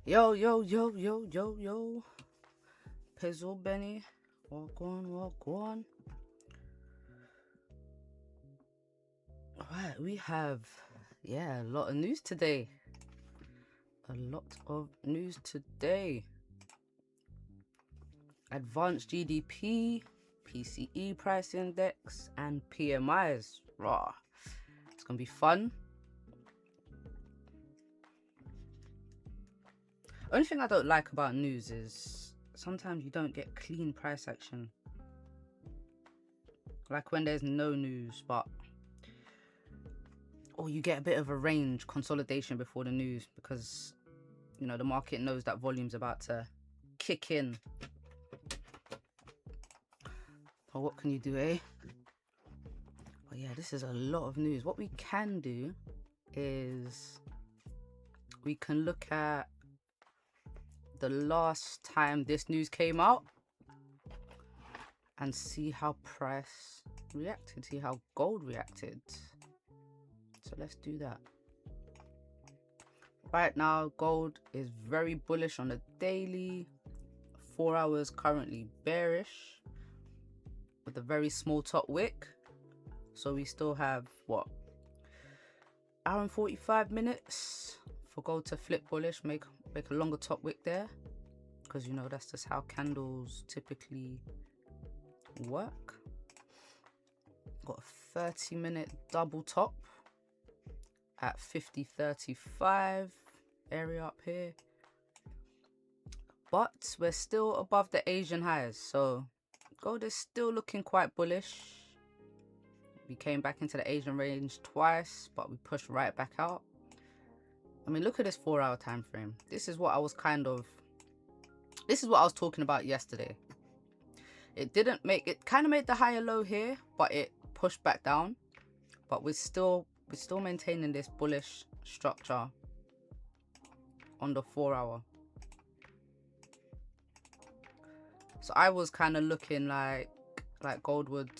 Yo, yo, yo, yo, yo, yo. Pizzle Benny. Walk on, walk on. Alright, we have, a lot of news today. Advanced GDP, PCE price index, and PMIs. Raw. It's gonna be fun. Only thing I don't like about news is sometimes you don't get clean price action. Like when there's no news, or you get a bit of a range consolidation before the news because, you know, the market knows that volume's about to kick in. But what can you do, eh? But yeah, this is a lot of news. What we can do is we can look at the last time this news came out and see how price reacted, see how gold reacted. So let's do that. Right now, gold is very bullish on the daily. 4 hours currently bearish with a very small top wick. So we still have, what, hour and 45 minutes for gold to flip bullish, make a longer top wick there. Because, you know, that's just how candles typically work. Got a 30-minute double top at 50.35 area up here, but we're still above the Asian highs, so gold is still looking quite bullish. We came back into the Asian range twice, but we pushed right back out. I mean, look at this 4 hour time frame. This is what I was talking about yesterday. It kind of made the higher low here, but it pushed back down. But we're still maintaining this bullish structure on the 4 hour. So I was kind of looking like gold would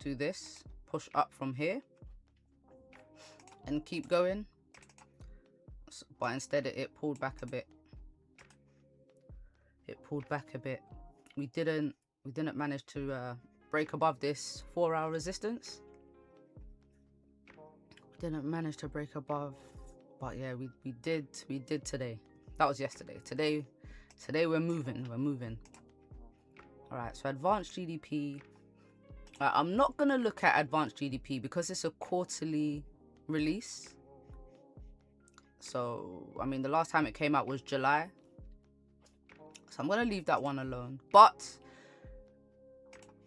do this, push up from here and keep going. But instead it pulled back a bit. We didn't manage to break above this 4 hour resistance. Didn't manage to break above, but yeah, we did today. That was yesterday. Today we're moving. All right, so advanced GDP. I'm not gonna look at advanced GDP because it's a quarterly release. So I mean, the last time it came out was July, so I'm gonna leave that one alone. But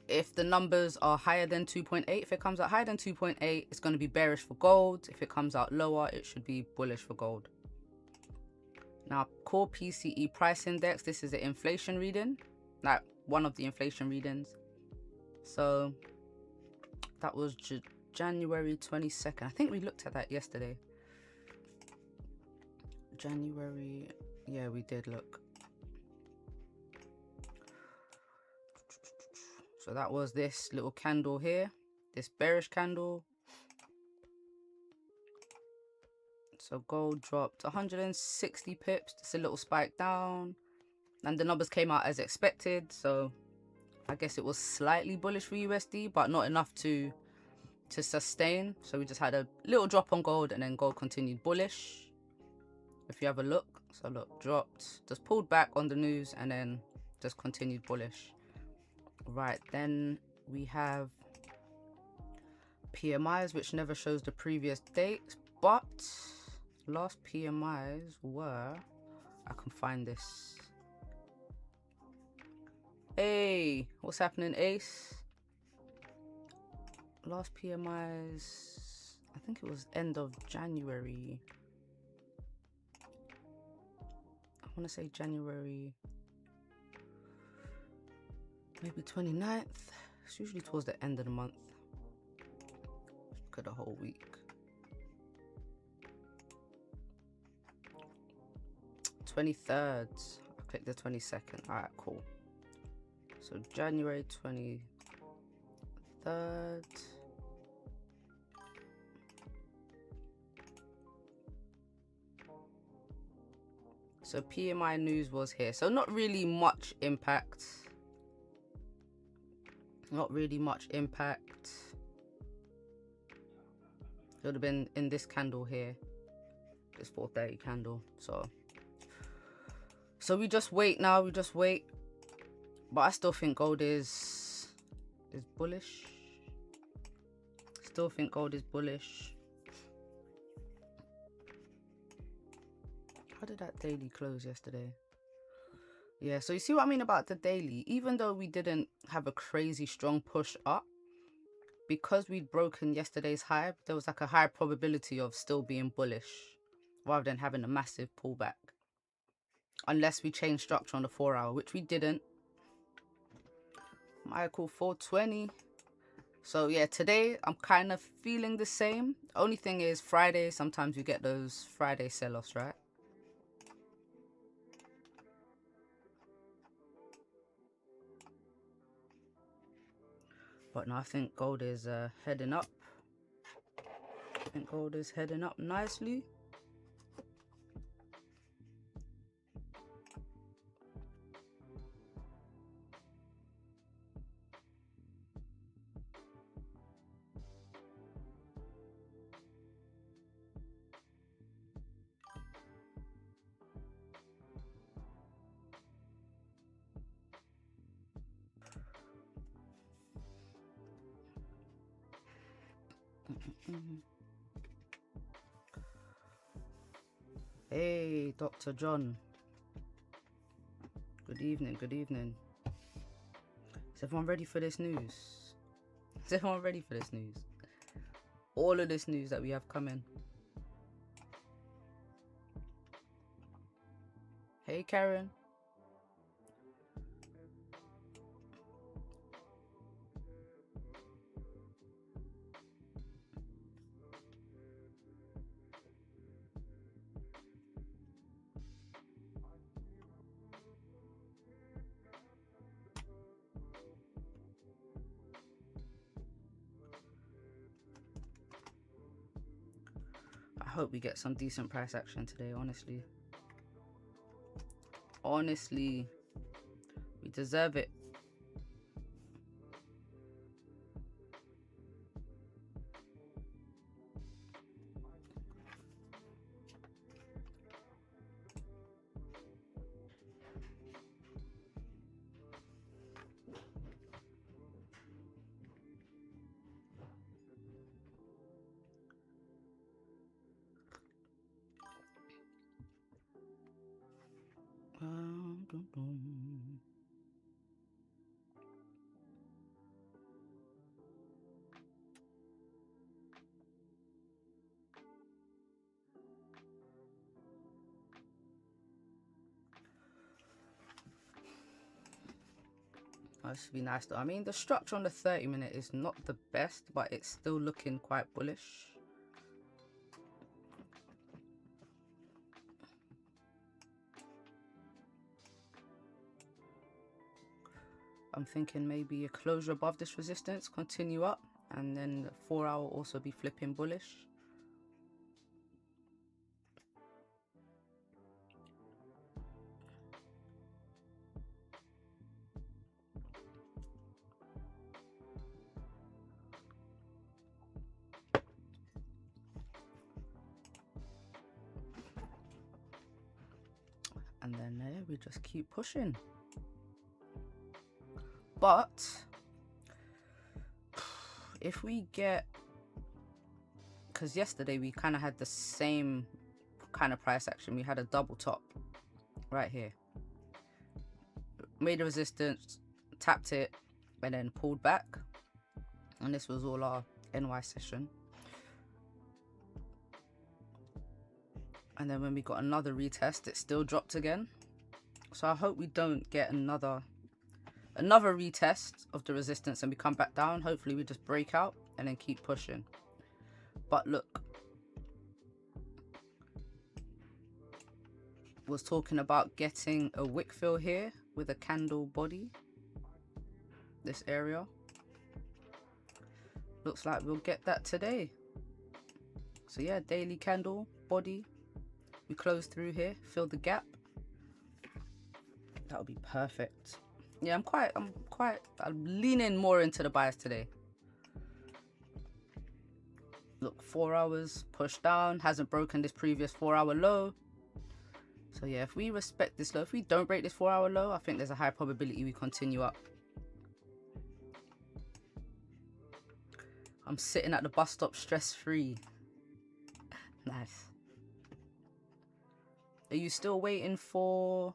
if the numbers are higher than 2.8, if it comes out higher than 2.8, it's going to be bearish for gold. If it comes out lower, it should be bullish for gold. Now, core PCE price index, this is the inflation reading, like one of the inflation readings. So that was January 22nd. I think we looked at that yesterday. January, yeah, we did look. So that was this little candle here, this bearish candle. So gold dropped 160 pips, just a little spike down. And the numbers came out as expected. So I guess it was slightly bullish for USD, but not enough to sustain. So we just had a little drop on gold and then gold continued bullish. If you have a look, so look, dropped, just pulled back on the news and then just continued bullish. Right, then we have PMIs, which never shows the previous date, but last PMIs were, I can find this. Hey, what's happening, Ace? Last PMIs, I think it was end of January. I want to say January, maybe 29th. It's usually towards the end of the month. Look at the whole week. 23rd. I'll click the 22nd. All right, cool. So January 23rd. So PMI news was here. So not really much impact. Not really much impact. It would have been in this candle here. This 430 candle. So we just wait now. We just wait. But I still think gold is bullish. Still think gold is bullish. How did that daily close yesterday? Yeah, so you see what I mean about the daily? Even though we didn't have a crazy strong push up, because we'd broken yesterday's high, there was like a high probability of still being bullish rather than having a massive pullback. Unless we change structure on the 4 hour, which we didn't. Michael 420. So yeah, today I'm kind of feeling the same. Only thing is Friday, sometimes you get those Friday sell-offs, right? But no, I think gold is heading up. I think gold is heading up nicely. Hey, Dr. John. Good evening, good evening. Is everyone ready for this news? Is everyone ready for this news? All of this news that we have coming. Hey, Karen. I hope we get some decent price action today, honestly. Honestly, we deserve it. That should be nice though. I mean, the structure on the 30-minute is not the best, but it's still looking quite bullish. I'm thinking maybe a closure above this resistance, continue up, and then the 4 hour also be flipping bullish. And then we just keep pushing. But if we get, because yesterday we kind of had the same kind of price action. We had a double top right here, made a resistance, tapped it, and then pulled back. And this was all our NY session. And then when we got another retest, it still dropped again. So I hope we don't get another retest of the resistance and we come back down. Hopefully we just break out and then keep pushing. But look, was talking about getting a wick fill here with a candle body, this area. Looks like we'll get that today. So yeah, daily candle body. We close through here, fill the gap, That would be perfect. Yeah, I'm leaning more into the buys today. Look, 4 hours pushed down, hasn't broken this previous 4-hour low. So yeah, if we respect this low, if we don't break this 4-hour low, I think there's a high probability we continue up. I'm sitting at the bus stop stress-free. Nice. Are you still waiting for...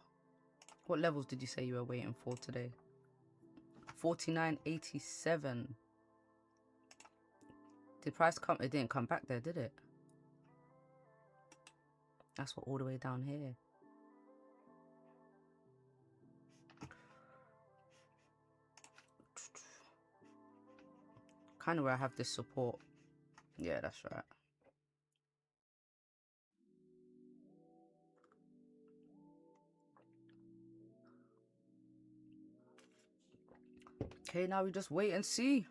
What levels did you say you were waiting for today? 49.87. Did price come? It didn't come back there, did it? That's what all the way down here. Kind of where I have this support. Yeah, that's right. Okay, now we just wait and see.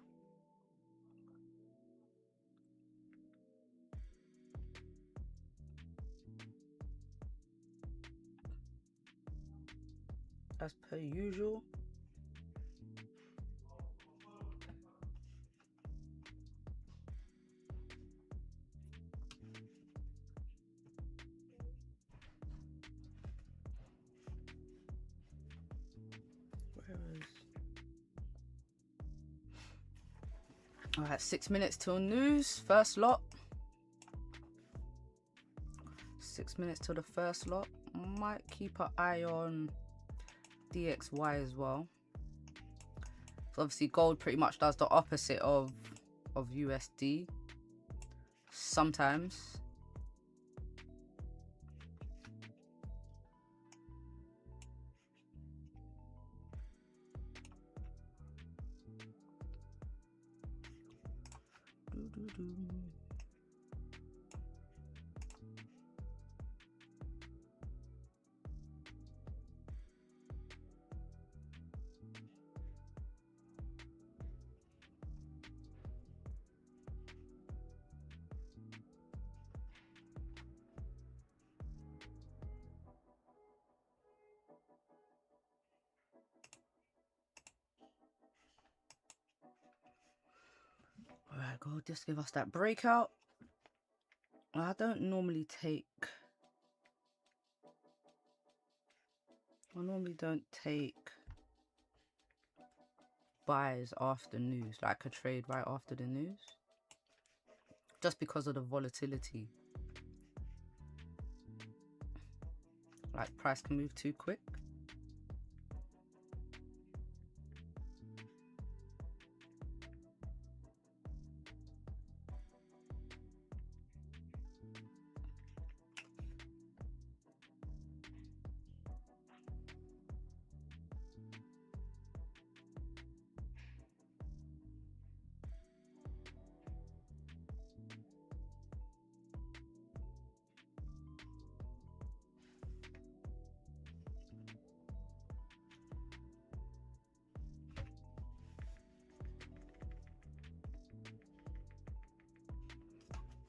As per usual. Alright, 6 minutes till news. First lot. 6 minutes till the first lot. Might keep an eye on DXY as well. So obviously gold pretty much does the opposite of USD. Sometimes. Alright, go just give us that breakout. I don't normally take... I normally don't take buys after news, like a trade right after the news. Just because of the volatility. Like price can move too quick.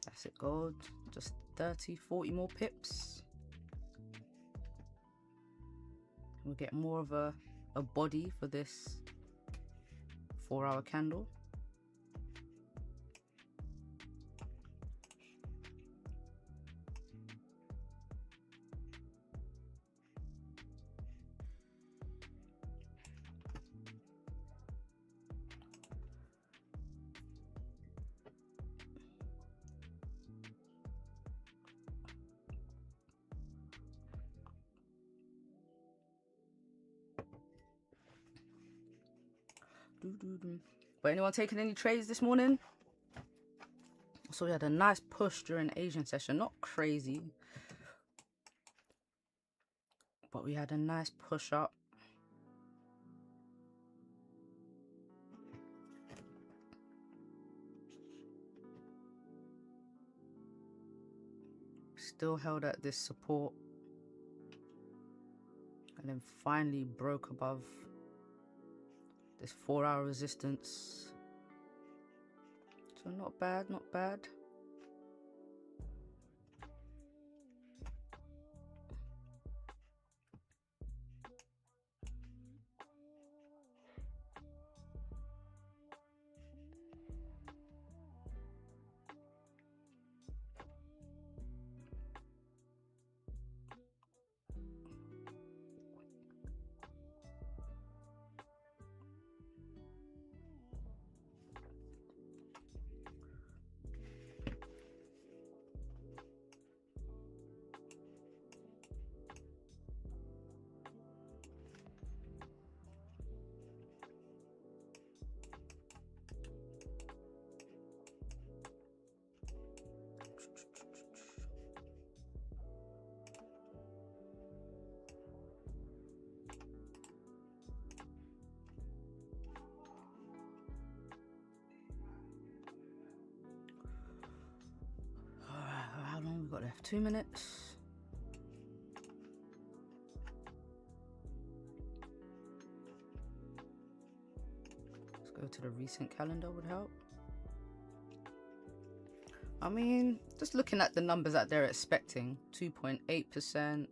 That's it, gold. Just 30-40 more pips. We'll get more of a body for this 4-hour candle. But anyone taking any trades this morning? So we had a nice push during the Asian session. Not crazy, but we had a nice push up. Still held at this support. And then finally broke above this 4-hour resistance. So not bad, not bad. 2 minutes. Let's go to the recent calendar would help. I mean, just looking at the numbers that they're expecting, 2.8%,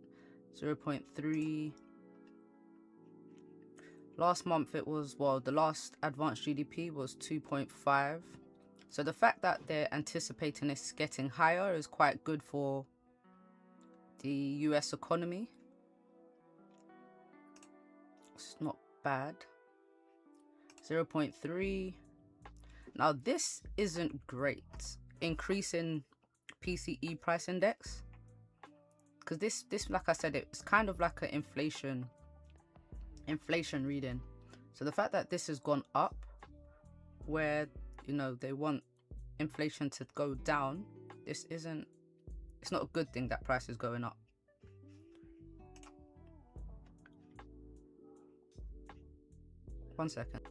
0.3. Last month it was, well, the last advanced GDP was 2.5. So the fact that they're anticipating this getting higher is quite good for the US economy. It's not bad. 0.3. Now this isn't great. Increasing PCE price index, because this like I said, it's kind of like an inflation reading. So the fact that this has gone up, where you know they want inflation to go down, it's not a good thing that price is going up. One second.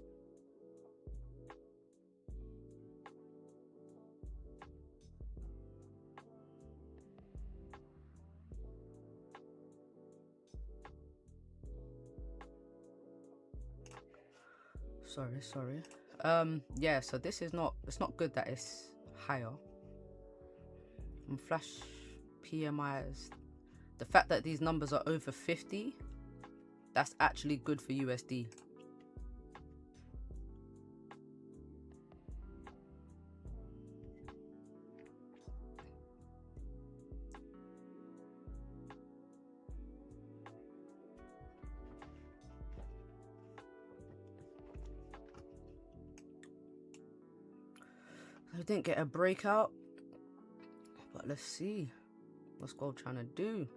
Sorry. Yeah, so this is not, it's not good that it's higher. And flash PMIs, the fact that these numbers are over 50, that's actually good for USD. I didn't get a breakout, but let's see what's gold trying to do.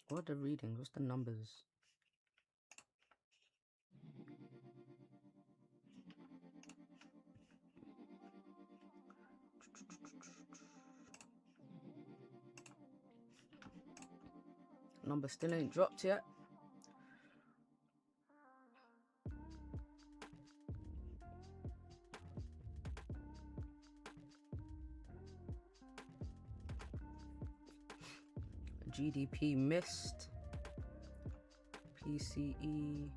What are the readings? What's the numbers? Number still ain't dropped yet. GDP missed. PCE.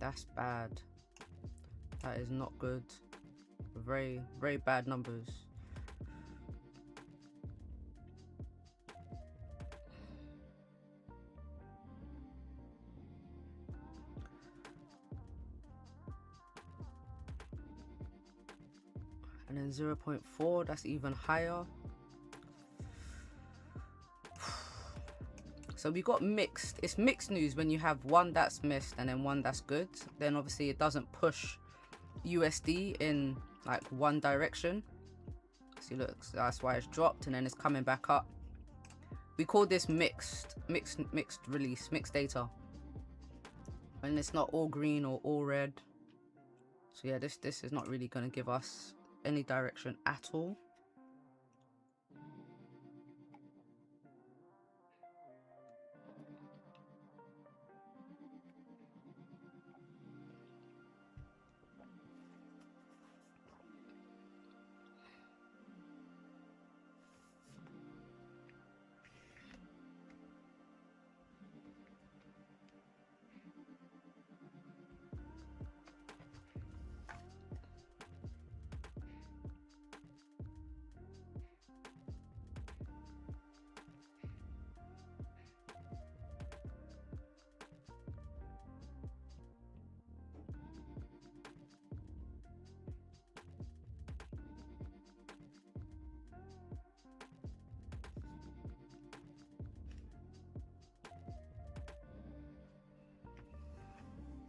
That's bad. That is not good. Very, very bad numbers. And then 0.4, that's even higher. So we got mixed. It's mixed news when you have one that's missed and then one that's good. Then obviously it doesn't push USD in like one direction. See, look, so that's why it's dropped and then it's coming back up. We call this mixed release, mixed data. And it's not all green or all red. So yeah, this is not really going to give us any direction at all.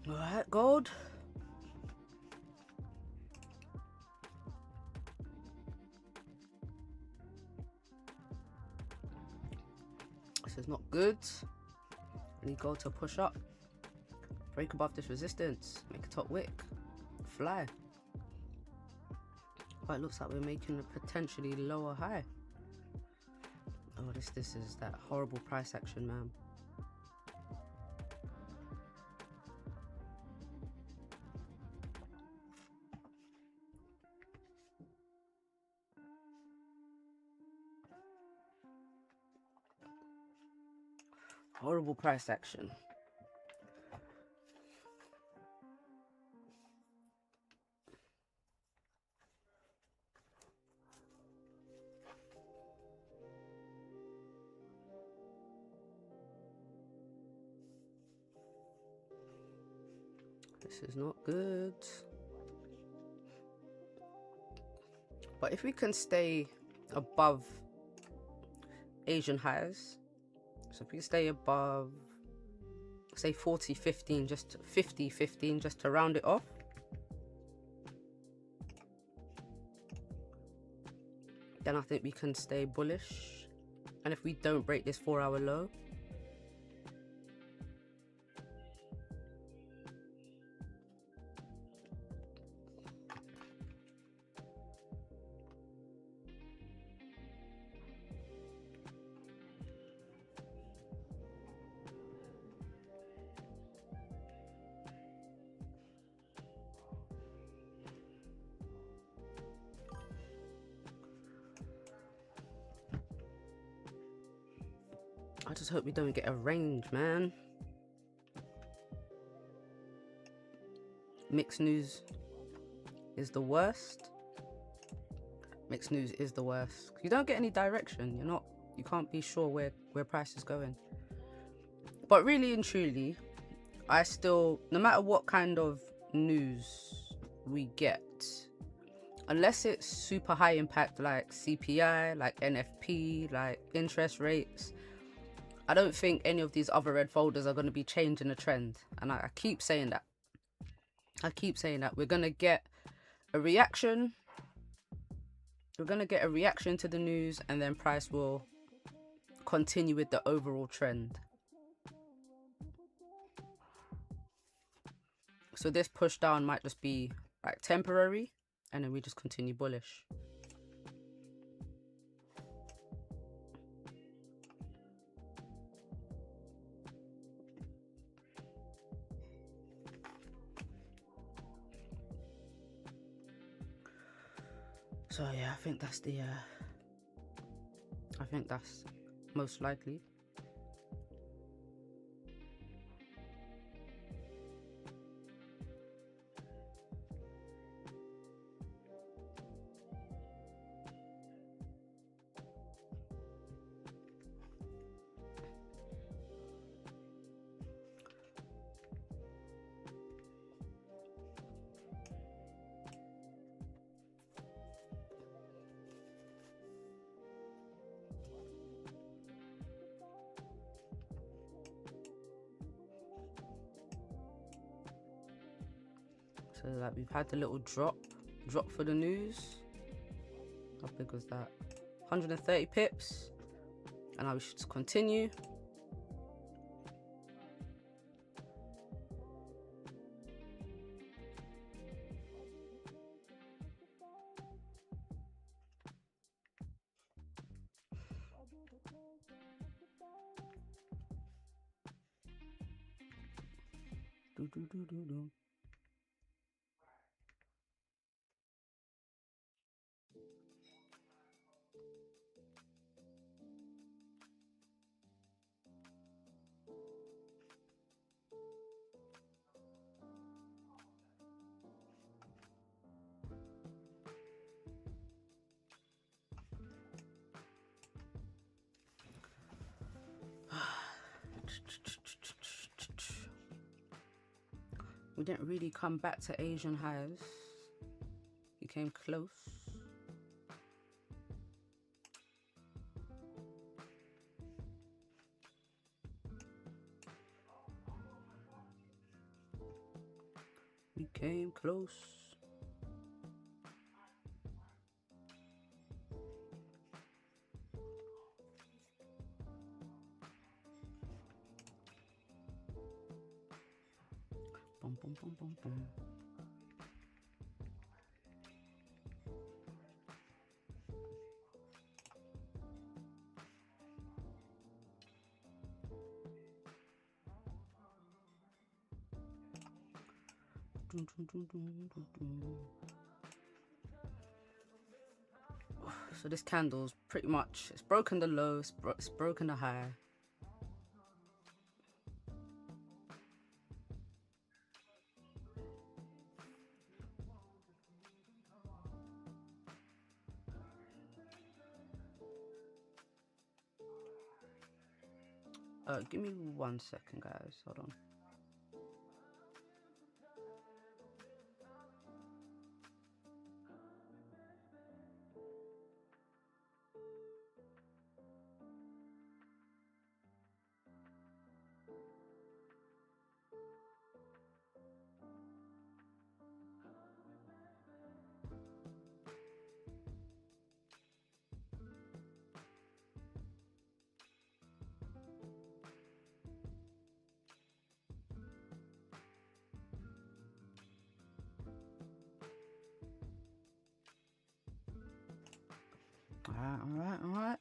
All right, gold. This is not good. We need gold to push up. Break above this resistance. Make a top wick. Fly. Oh, it looks like we're making a potentially lower high. Oh, this is that horrible price action, man. Horrible price action. This is not good. But if we can stay above Asian highs, so if we stay above, say 40.15, just 50.15, just to round it off, then I think we can stay bullish. And if we don't break this 4-hour low, I just hope we don't get a range, man. Mixed news is the worst. Mixed news is the worst. You don't get any direction. You can't be sure where price is going. But really and truly, I still, no matter what kind of news we get, unless it's super high impact like CPI, like NFP, like interest rates, I don't think any of these other red folders are going to be changing the trend. And I keep saying that. We're going to get a reaction. We're going to get a reaction to the news, and then price will continue with the overall trend. So this push down might just be like temporary, and then we just continue bullish. So yeah, I think that's most likely. So like we've had the little drop for the news. How big was that? 130 pips. And now we should just continue. We didn't really come back to Asian highs. We came close. We came close. Boom, boom, boom, boom, boom. So this candle's pretty much, it's broken the low, it's broken the high. Give me 1 second, guys. Hold on. All right.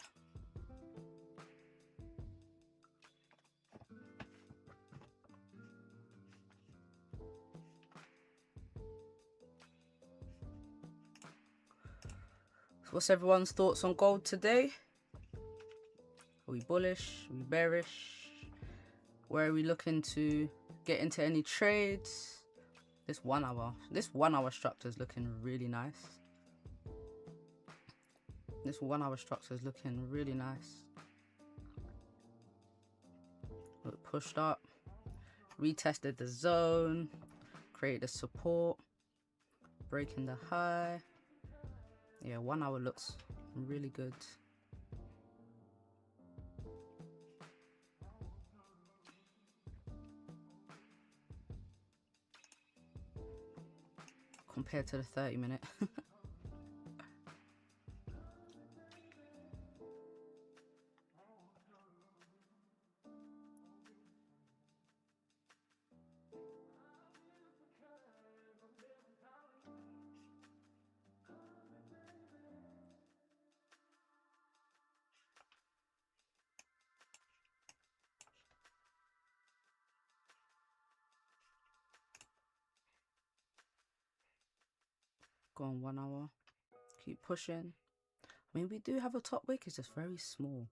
So what's everyone's thoughts on gold today? Are we bullish? Are we bearish? Where are we looking to get into any trades? This 1 hour structure is looking really nice. This 1 hour structure is looking really nice. Look, pushed up, retested the zone, created a support, breaking the high. Yeah, 1 hour looks really good. Compared to the 30-minute. Go on 1 hour. Keep pushing. I mean, we do have a top wick, it's just very small.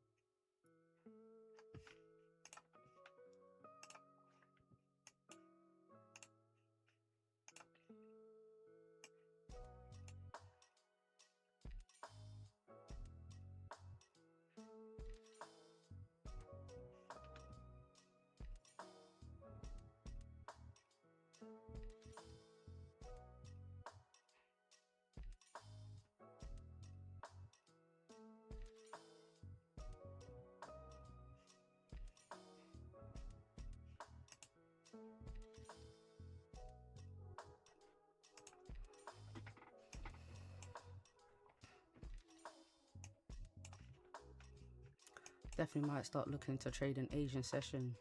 Definitely might start looking to trade an Asian session.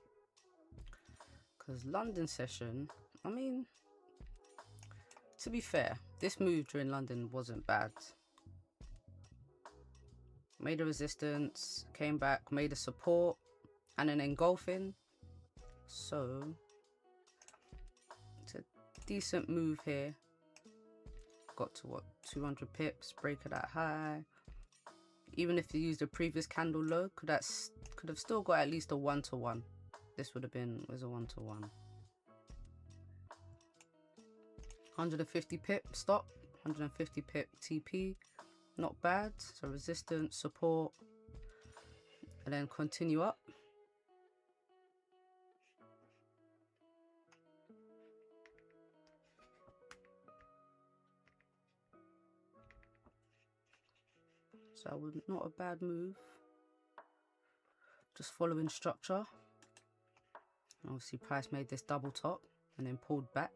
Because London session, I mean, to be fair, this move during London wasn't bad. Made a resistance, came back, made a support, and an engulfing. So, it's a decent move here. Got to what, 200 pips, break of that high. Even if you used a previous candle low, could have still got at least a 1-to-1. This would have been was a 1-to-1. 150 pip stop, 150 pip TP, not bad. So resistance, support, and then continue up. So that was not a bad move. Just following structure. Obviously price made this double top and then pulled back.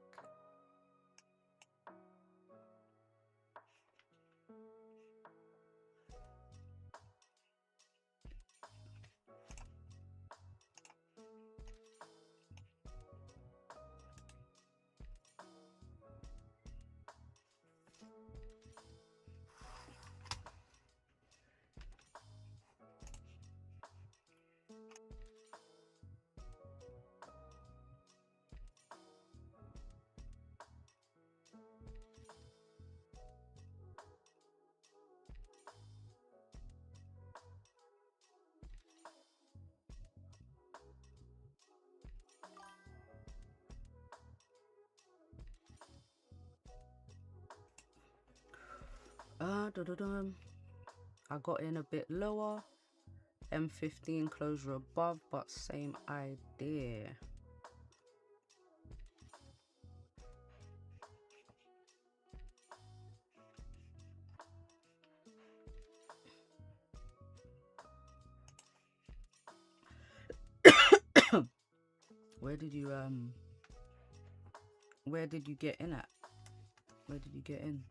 I got in a bit lower, M15 closure above, but same idea. Where did you get in at? Where did you get in?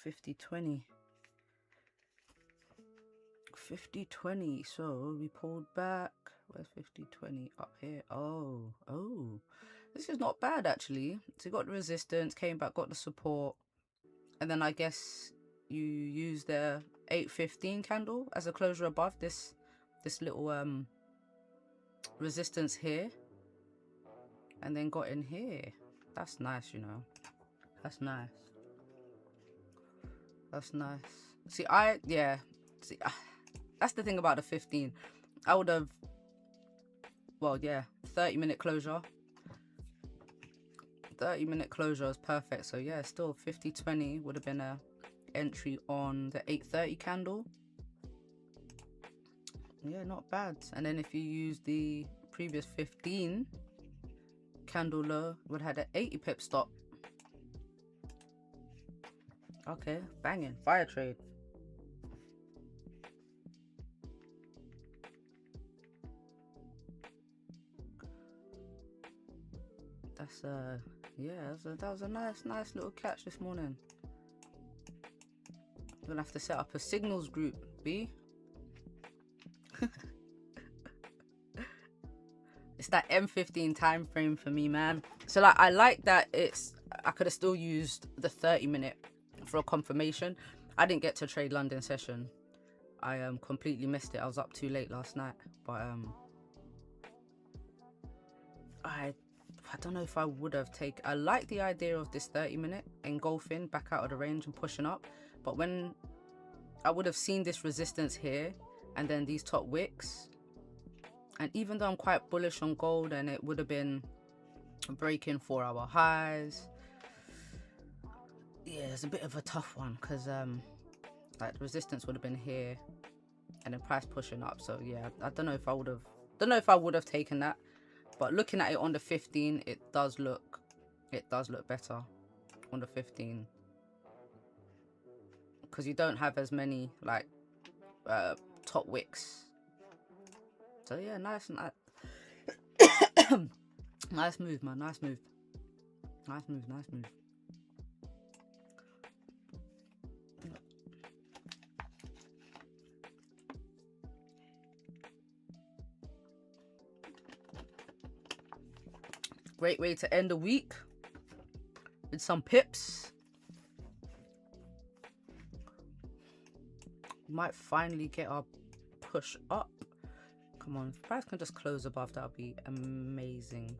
$50.20. $50.20. So we pulled back. Where's $50.20? Up here. Oh. This is not bad actually. So you got the resistance, came back, got the support, and then I guess you use the 8.15 candle as a closure above this little resistance here, and then got in here. That's nice, you know. That's nice. That's nice. See, that's the thing about the 15. I would have, well, yeah, 30-minute closure. 30-minute closure is perfect. So yeah, still $50.20 would have been a entry on the 8.30 candle. Yeah, not bad. And then if you use the previous 15 candle low, would have had an 80 pip stop. Okay, banging. Fire trade. That's that was a nice little catch this morning. We're gonna have to set up a signals group, B. It's that M15 time frame for me, man. So like, I like that I could have still used the 30-minute for a confirmation. I didn't get to trade London session. I completely missed it. I was up too late last night, but I don't know if I would have taken. I like the idea of this 30-minute engulfing back out of the range and pushing up, but when I would have seen this resistance here and then these top wicks, and even though I'm quite bullish on gold and it would have been breaking 4-hour highs, yeah, it's a bit of a tough one because like the resistance would have been here and the price pushing up. So yeah, I don't know if I would have taken that. But looking at it on the 15, it does look better on the 15 because you don't have as many like top wicks. So yeah, nice move, man. Nice move. Great way to end the week with some pips. Might finally get our push up. Come on, if price can just close above, that would be amazing.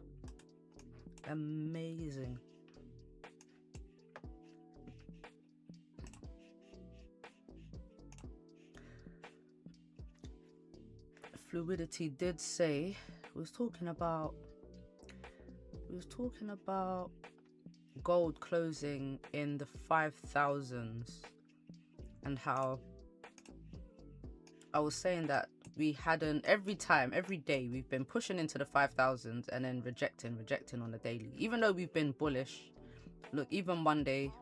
Amazing. Fluidity did say, we was talking about gold closing in the 5,000s and how I was saying that we hadn't, every day we've been pushing into the 5,000s and then rejecting on the daily, even though we've been bullish. Look, even Monday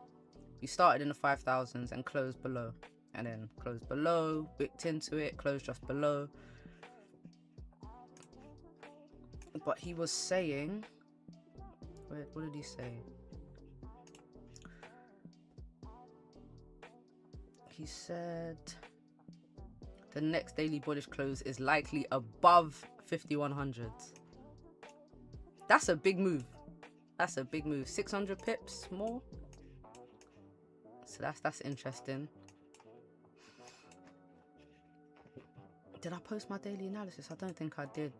we started in the 5,000s and closed below, and then closed below, wicked into it, closed just below. But he was saying, what did he say? He said the next daily bullish close is likely above 5,100. That's a big move. 600 pips more. So that's interesting. Did I post my daily analysis? I don't think I did.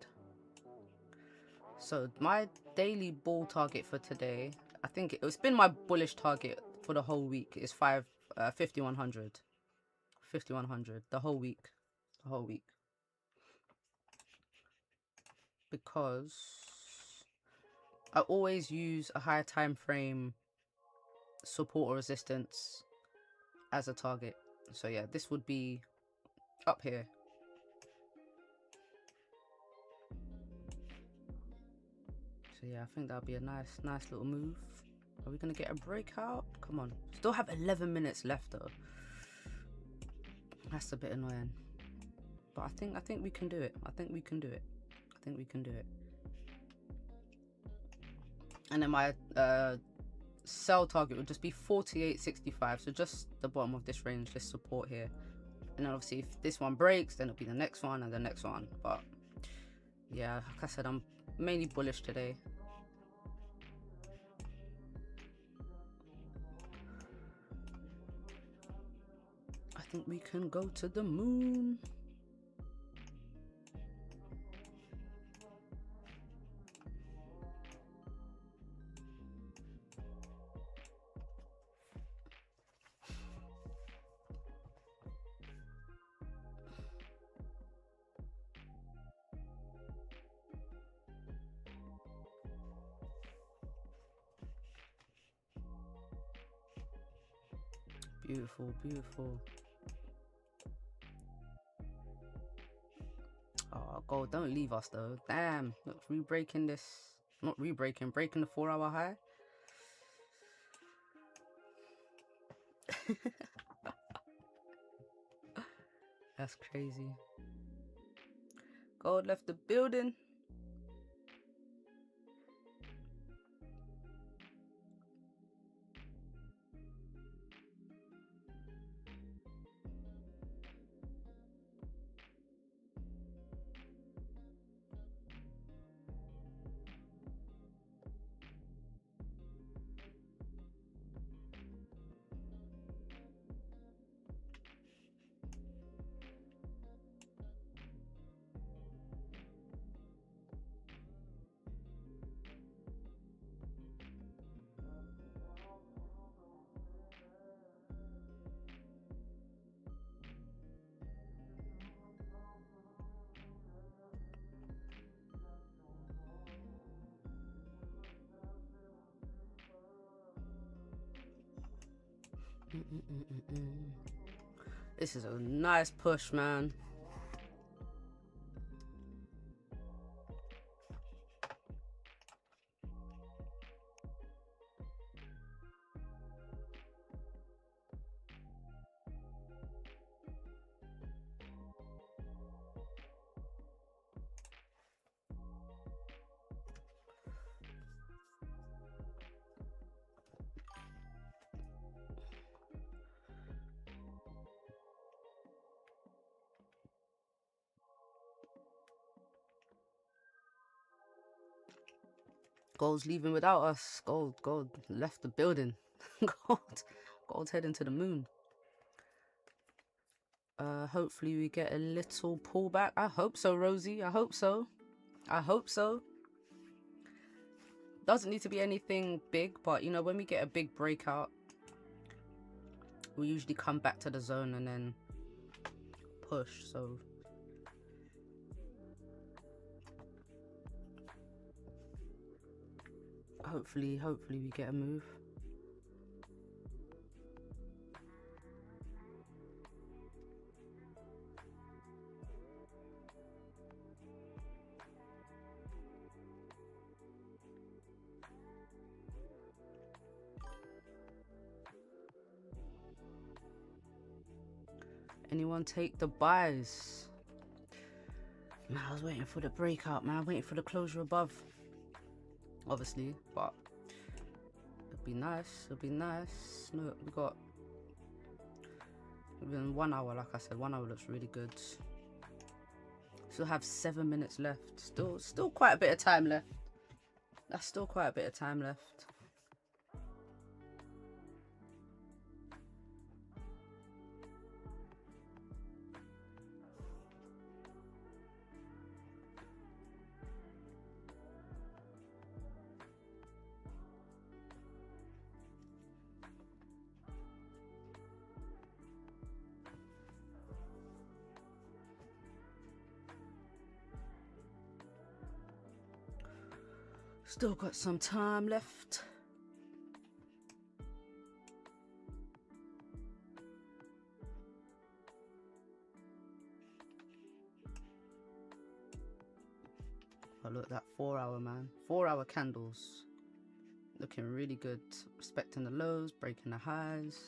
So my daily bull target for today, I think it's been my bullish target for the whole week, is 5,100. 5,100 the whole week. Because I always use a higher time frame support or resistance as a target. So yeah, this would be up here. So yeah, I think that'll be a nice little move. Are we gonna get a breakout? Come on. Still have 11 minutes left though. That's a bit annoying. But I think we can do it. I think we can do it. And then my sell target would just be 48.65. So just the bottom of this range, this support here. And then obviously if this one breaks, then it'll be the next one and the next one. But yeah, like I said, I'm mainly bullish today. I think we can go to the moon. Beautiful, beautiful. Oh, gold, don't leave us though. Damn, look, re-breaking this. Not re-breaking, breaking the 4-hour high. That's crazy. Gold left the building. This is a nice push, man. Gold's leaving without us. Gold left the building. Gold's heading to the moon. Hopefully we get a little pullback. I hope so, Rosie. I hope so. Doesn't need to be anything big, but you know, when we get a big breakout, we usually come back to the zone and then push. So hopefully we get a move. Anyone take the buys? Man, I was waiting for the breakout, man. I'm waiting for the closure above, obviously, but it'd be nice. Look, we got even 1 hour. Like I said, 1 hour looks really good. Still have 7 minutes left. Still quite a bit of time left. That's still quite a bit of time left. Still got some time left. Oh, look at that 4 hour, man. 4 hour candles. Looking really good. Respecting the lows, breaking the highs.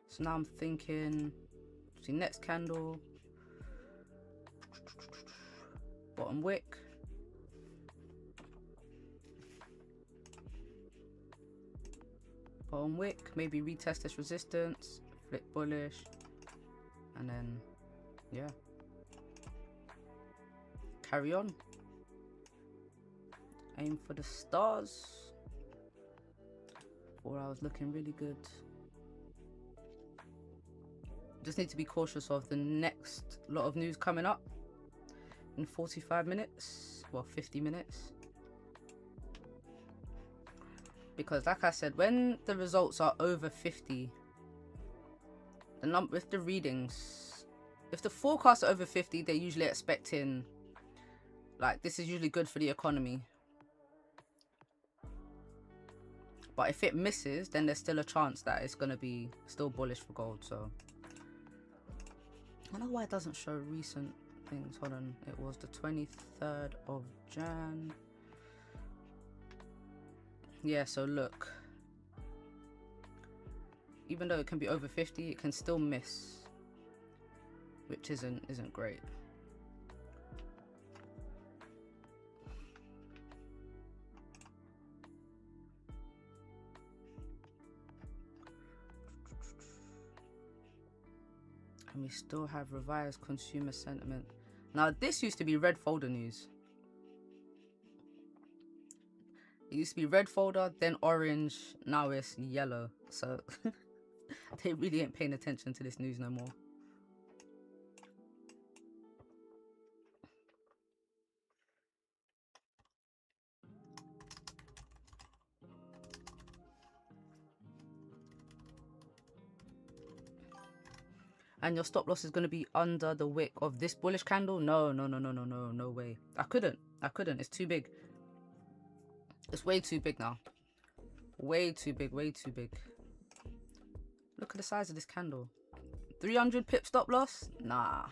So now I'm thinking, see, next candle, bottom wick. Bottom wick, maybe retest this resistance, flip bullish, and then, yeah. Carry on. Aim for the stars. 4 hours looking really good. Just need to be cautious of the next lot of news coming up in 45 minutes, well 50 minutes. Because like I said, when the results are over 50, with the readings, if the forecasts are over 50, they're usually expecting, like, this is usually good for the economy. But if it misses, then there's still a chance that it's going to be still bullish for gold. So I don't know why it doesn't show recent things. Hold on. It was the 23rd of Jan. Yeah, so look. Even though it can be over 50, it can still miss. Which isn't great. And we still have revised consumer sentiment. Now, this used to be red folder news. It used to be red folder, then orange, now it's yellow. So they really ain't paying attention to this news no more. And your stop loss is going to be under the wick of this bullish candle? No way. I couldn't. It's too big. It's way too big now. Way too big. Look at the size of this candle. 300 pip stop loss? Nah.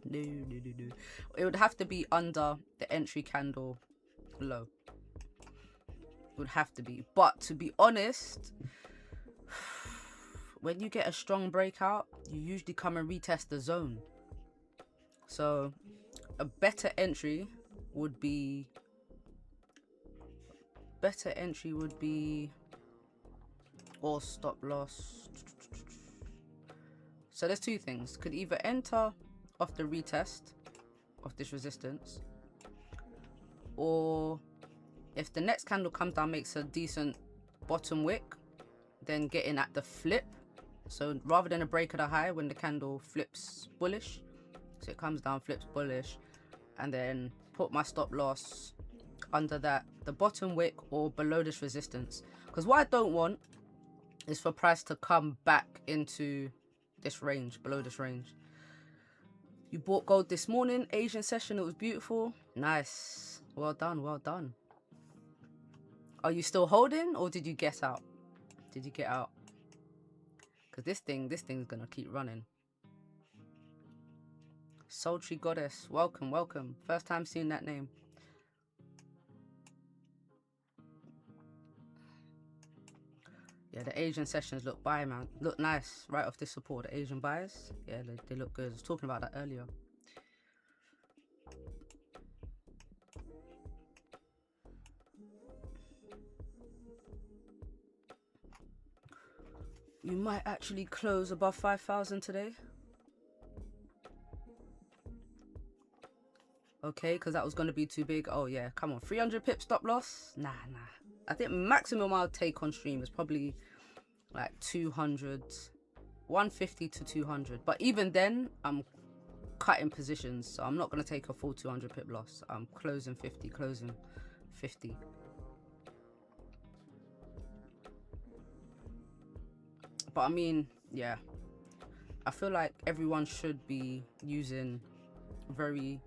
No. It would have to be under the entry candle low. It would have to be. But to be honest, when you get a strong breakout, you usually come and retest the zone. So a better entry would be or stop loss. So there's two things. Could either enter off the retest of this resistance, or if the next candle comes down, makes a decent bottom wick, then get in at the flip. So rather than a break of the high, when the candle flips bullish, so it comes down, flips bullish, and then put my stop loss under the bottom wick or below this resistance. Because what I don't want is for price to come back into this range, below this range. You bought gold this morning, Asian session, it was beautiful. Nice. Well done. Are you still holding, or did you get out? Did you get out? Because this thing's gonna keep running. Sultry Goddess, welcome. First time seeing that name. Yeah, the Asian sessions look man. Look nice right off this support. The Asian buys, yeah, they look good. I was talking about that earlier. You might actually close above 5,000 today. Okay, because that was going to be too big. Oh yeah, come on. 300 pip stop loss? Nah. I think maximum I'll take on stream is probably like 200, 150 to 200. But even then, I'm cutting positions, so I'm not going to take a full 200 pip loss. I'm closing 50. But I mean, yeah, I feel like everyone should be using very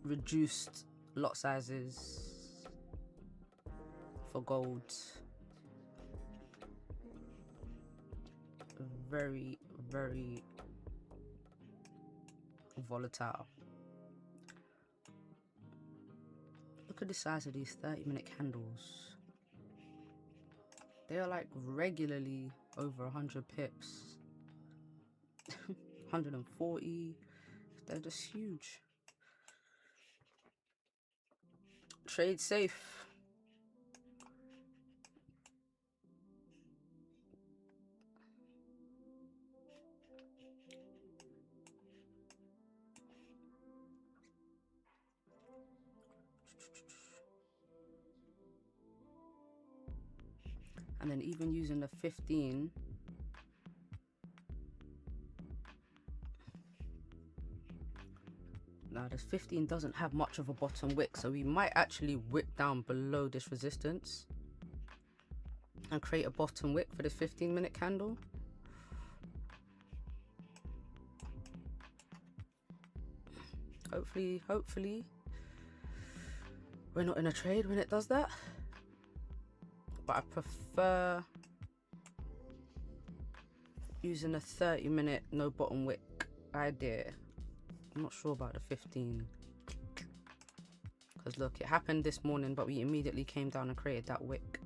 reduced lot sizes for gold. Very, very volatile. Look at the size of these 30-minute candles. They are like regularly over 100 pips. 140. They're just huge. Trade safe. And then even using the 15, now this 15 doesn't have much of a bottom wick, so we might actually wick down below this resistance and create a bottom wick for this 15-minute candle. Hopefully we're not in a trade when it does that, but I prefer using a 30-minute no bottom wick idea. I'm not sure about the 15, because look, it happened this morning, but we immediately came down and created that wick.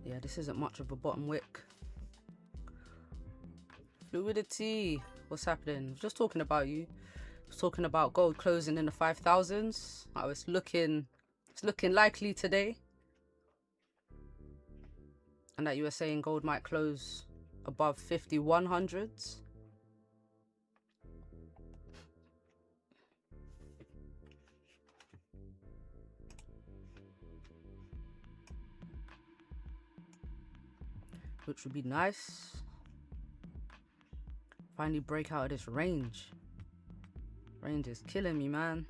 Yeah, this isn't much of a bottom wick. Fluidity, what's happening? I was just talking about you. I was talking about gold closing in the 5,000s. It's looking likely today, and that you were saying gold might close above 5,100s. Which would be nice. Finally break out of this range. Range is killing me, man.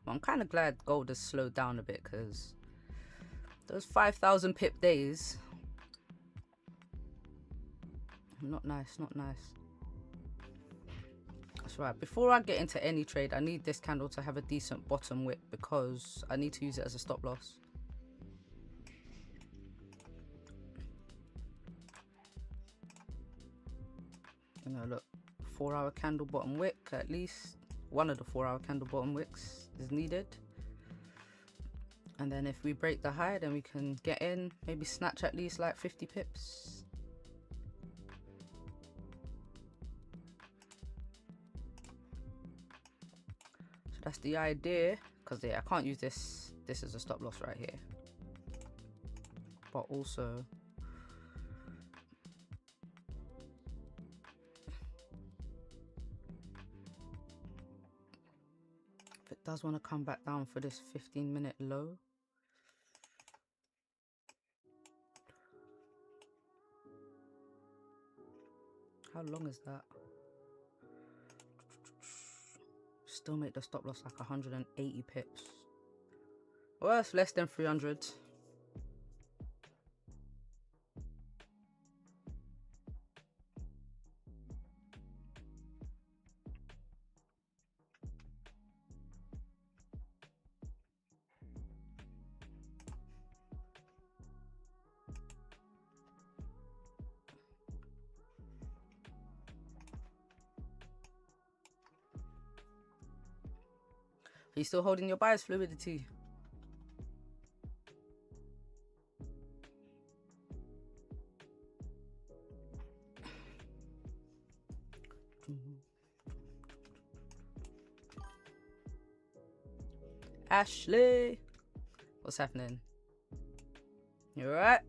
I'm kind of glad gold has slowed down a bit, because those 5,000 pip days, not nice, not nice. That's right. Before I get into any trade, I need this candle to have a decent bottom wick, because I need to use it as a stop loss. You know, look, 4-hour candle bottom wick, at least one of the 4-hour candle bottom wicks is needed. And then if we break the high, then we can get in, maybe snatch at least like 50 pips. So that's the idea, because yeah, I can't use this as a stop loss right here. But also, if it does want to come back down for this 15-minute low, how long is that? Still make the stop loss like 180 pips. Well, it's less than 300. Are you still holding your buyer's fluidity? Ashley, what's happening? You alright?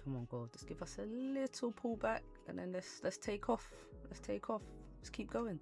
Come on, God, just give us a little pullback, and then let's take off. Let's take off. Let's keep going.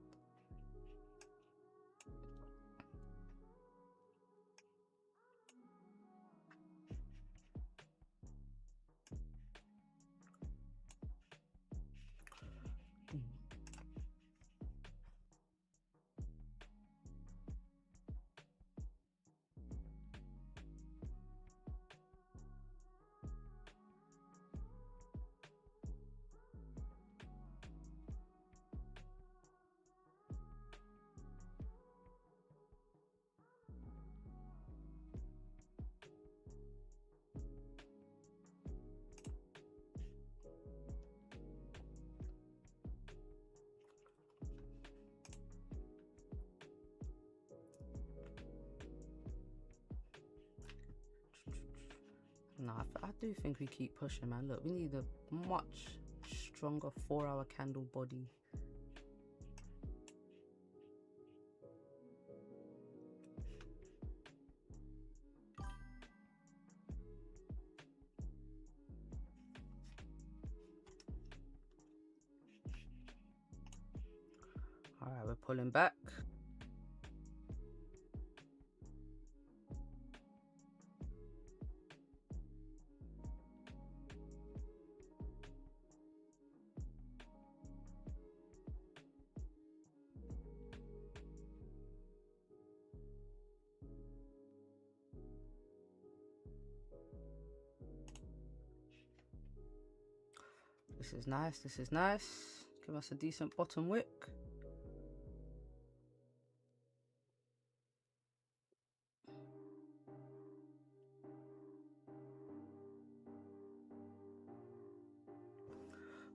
No, I do think we keep pushing, man. Look, we need a much stronger 4-hour candle body. All right, we're pulling back. This is nice. This is nice. Give us a decent bottom wick.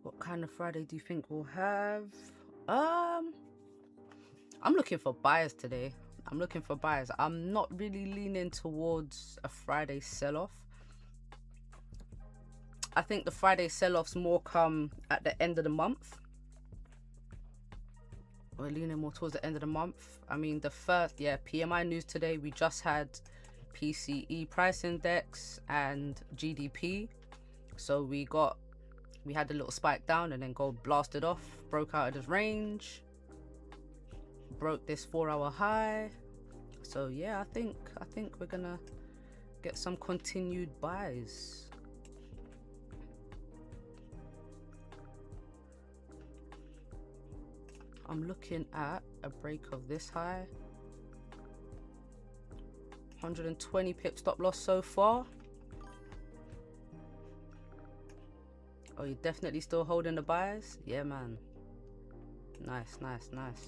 What kind of Friday do you think we'll have? I'm looking for buyers today. I'm looking for buyers. I'm not really leaning towards a Friday sell-off. I think the Friday sell-offs more come at the end of the month. We're leaning more towards the end of the month. I mean, the first, PMI news today, we just had PCE price index and GDP. So we had a little spike down and then gold blasted off, broke out of this range, broke this 4-hour high. So yeah, I think we're gonna get some continued buys. I'm looking at a break of this high. 120 pip stop loss so far. Oh, you're definitely still holding the buys? Yeah, man. Nice, nice, nice.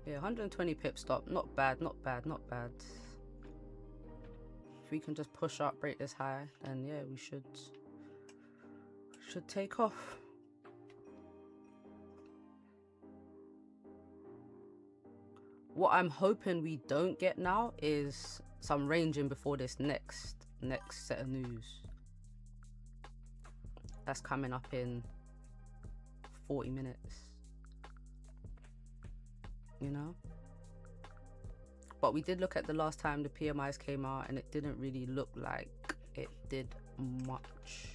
Yeah, 120 pip stop. Not bad, not bad, not bad. If we can just push up, break this high, then yeah, we should take off. What I'm hoping we don't get now is some ranging before this next set of news. That's coming up in 40 minutes. You know? But we did look at the last time the PMIs came out and it didn't really look like it did much,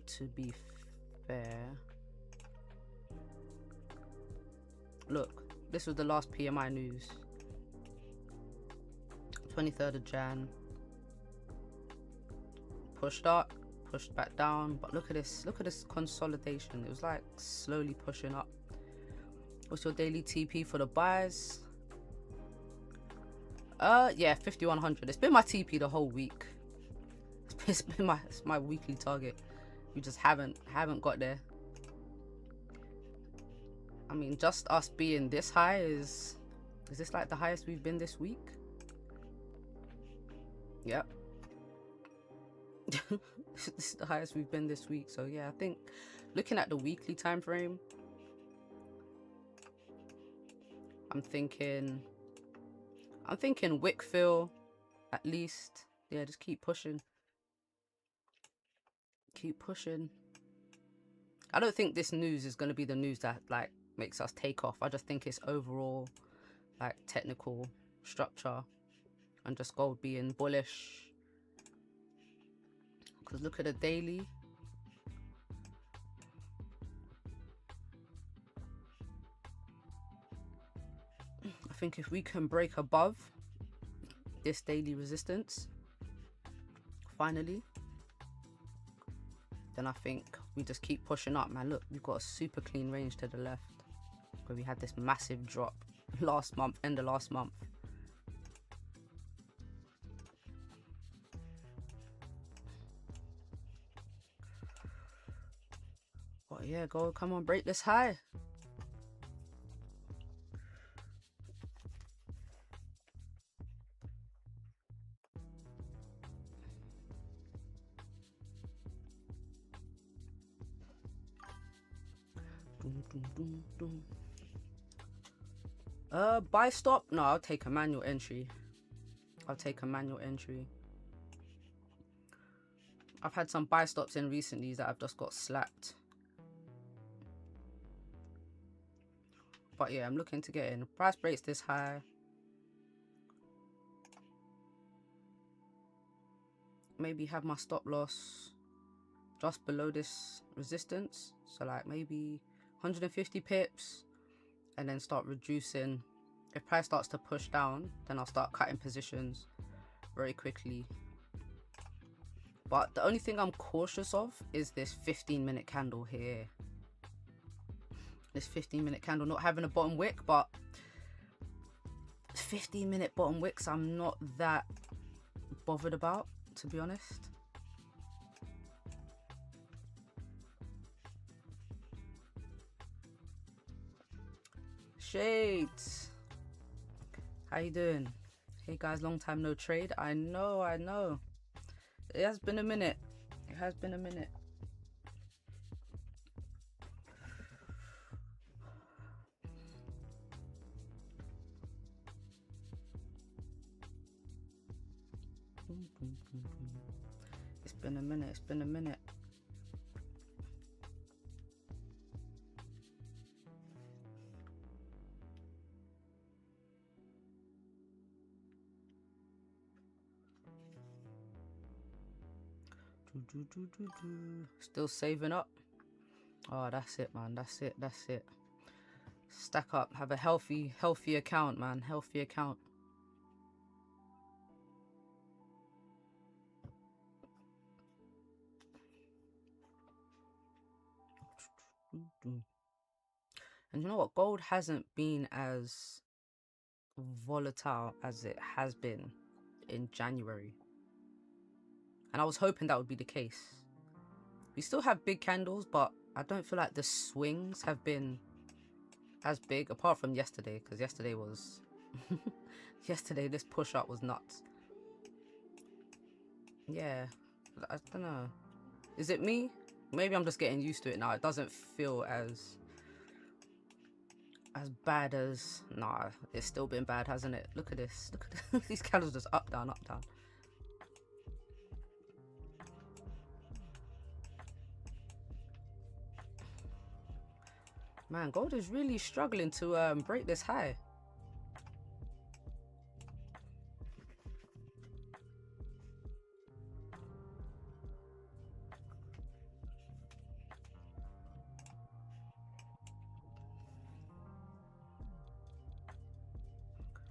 to be fair. Look, this was the last PMI news. 23rd of Jan. Pushed up, pushed back down, but look at this consolidation. It was like slowly pushing up. What's your daily TP for the buys? Yeah, 5100. It's been my TP the whole week. It's been my weekly target. We just haven't got there. I mean, just us being this high is this like the highest we've been this week? Yep. This is the highest we've been this week. So yeah, I think looking at the weekly time frame, I'm thinking Wick fill at least. Yeah, just keep pushing. Keep pushing. I don't think this news is going to be the news that like makes us take off. I just think it's overall like technical structure and just gold being bullish. Because look at the daily. I think if we can break above this daily resistance finally, then I think we just keep pushing up, man. Look, we've got a super clean range to the left where we had this massive drop last month, end of last month. But yeah, go, come on, break this high. Buy stop? No, I'll take a manual entry. I'll take a manual entry. I've had some buy stops in recently that I've just got slapped. But yeah, I'm looking to get in. Price breaks this high. Maybe have my stop loss just below this resistance. So like maybe 150 pips. And then start reducing. If price starts to push down, then I'll start cutting positions very quickly. But the only thing I'm cautious of is this 15-minute candle here. This 15-minute candle not having a bottom wick, but 15-minute bottom wicks I'm not that bothered about, to be honest. Shades, how you doing? Hey guys, long time no trade. I know. It has been a minute. It has been a minute. It's been a minute. It's been a minute. Still saving up. Oh, that's it, man. That's it. Stack up. Have a healthy account, man. Healthy account. And you know what? Gold hasn't been as volatile as it has been in January. And I was hoping that would be the case. We still have big candles, but I don't feel like the swings have been as big, apart from yesterday, because yesterday was... yesterday, this push-up was nuts. Yeah, I don't know. Is it me? Maybe I'm just getting used to it now. It doesn't feel as bad as... Nah, it's still been bad, hasn't it? Look at this. Look at this. These candles just up, down, up, down. Man, gold is really struggling to break this high.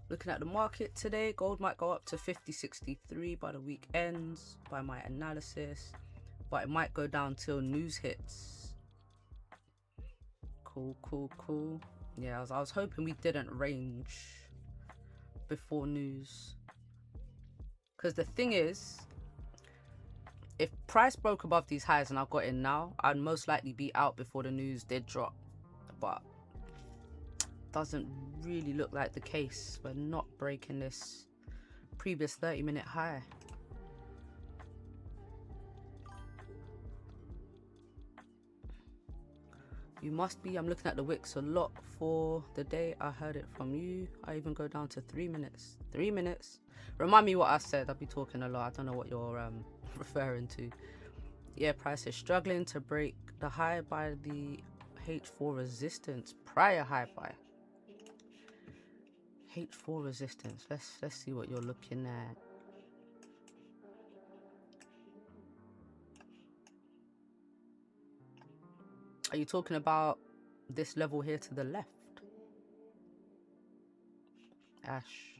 Looking at the market today, gold might go up to 50.63 by the week ends, by my analysis, but it might go down till news hits. Cool. Yeah, I was hoping we didn't range before news. Because the thing is, if price broke above these highs and I got in now, I'd most likely be out before the news did drop. But doesn't really look like the case. We're not breaking this previous 30-minute high. You must be. I'm looking at the wicks a lot for the day. I heard it from you. I even go down to 3 minutes. 3 minutes. Remind me what I said. I'll be talking a lot. I don't know what you're referring to. Yeah, price is struggling to break the high by the H4 resistance. Prior high by H4 resistance. Let's see what you're looking at. Are you talking about this level here to the left? Ash.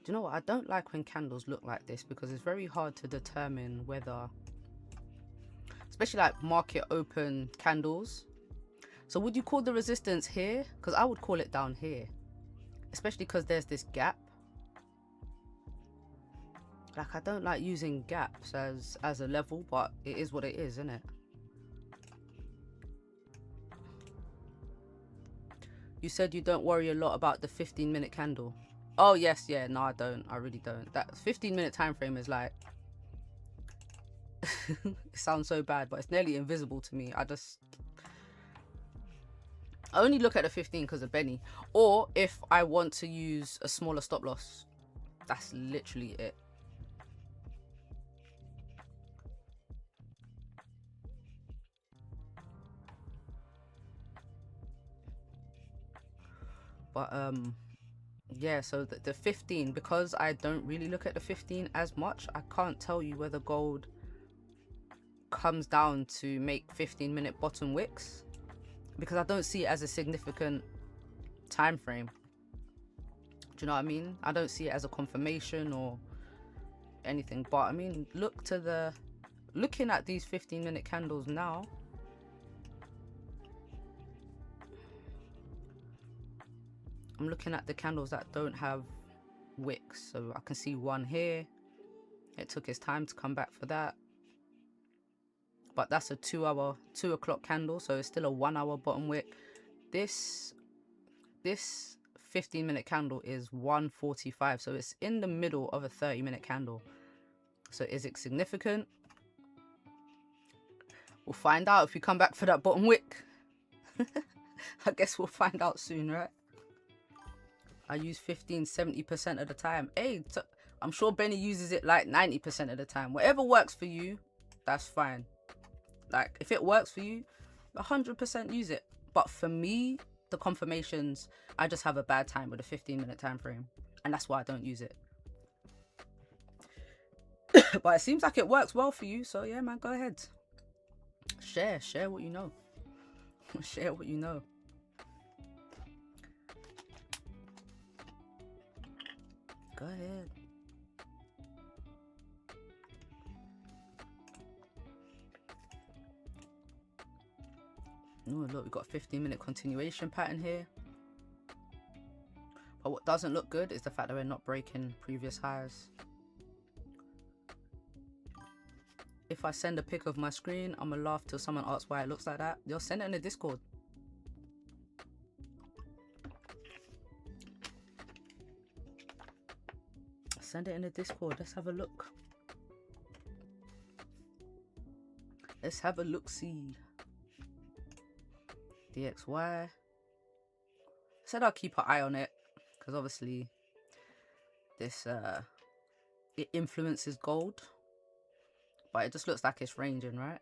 Do you know what? I don't like when candles look like this because it's very hard to determine whether, especially like market open candles. So would you call the resistance here? Because I would call it down here, especially because there's this gap. Like, I don't like using gaps as a level, but it is what it is, isn't it? You said you don't worry a lot about the 15-minute candle. Oh yes, yeah, no, I don't. I really don't. That 15-minute time frame is like it sounds so bad, but it's nearly invisible to me. I only look at the 15 because of Benny, or if I want to use a smaller stop loss. That's literally it. But yeah, so the 15, because I don't really look at the 15 as much, I can't tell you whether gold comes down to make 15-minute bottom wicks, because I don't see it as a significant time frame. Do you know what I mean? I don't see it as a confirmation or anything. But I mean, looking at these 15-minute candles now, I'm looking at the candles that don't have wicks. So I can see one here. It took its time to come back for that. But that's a 2 o'clock candle, so it's still a 1 hour bottom wick. This 15-minute candle is 1:45, so it's in the middle of a 30-minute candle. So is it significant? We'll find out if we come back for that bottom wick. I guess we'll find out soon, right? I use 15 70% of the time. Hey, I'm sure Benny uses it like 90% of the time. Whatever works for you, that's fine. Like, if it works for you, 100% use it. But for me, the confirmations, I just have a bad time with a 15-minute time frame, and that's why I don't use it. But it seems like it works well for you, so yeah, man, go ahead. Share what you know. Share what you know. Go ahead. Oh, look, we've got a 15-minute continuation pattern here. But what doesn't look good is the fact that we're not breaking previous highs. If I send a pic of my screen, I'm gonna laugh till someone asks why it looks like that. You'll send it in the Discord. Send it in the Discord. Let's have a look. Let's have a look-see. DXY. I said I'll keep an eye on it because obviously this it influences gold, but it just looks like it's ranging, right?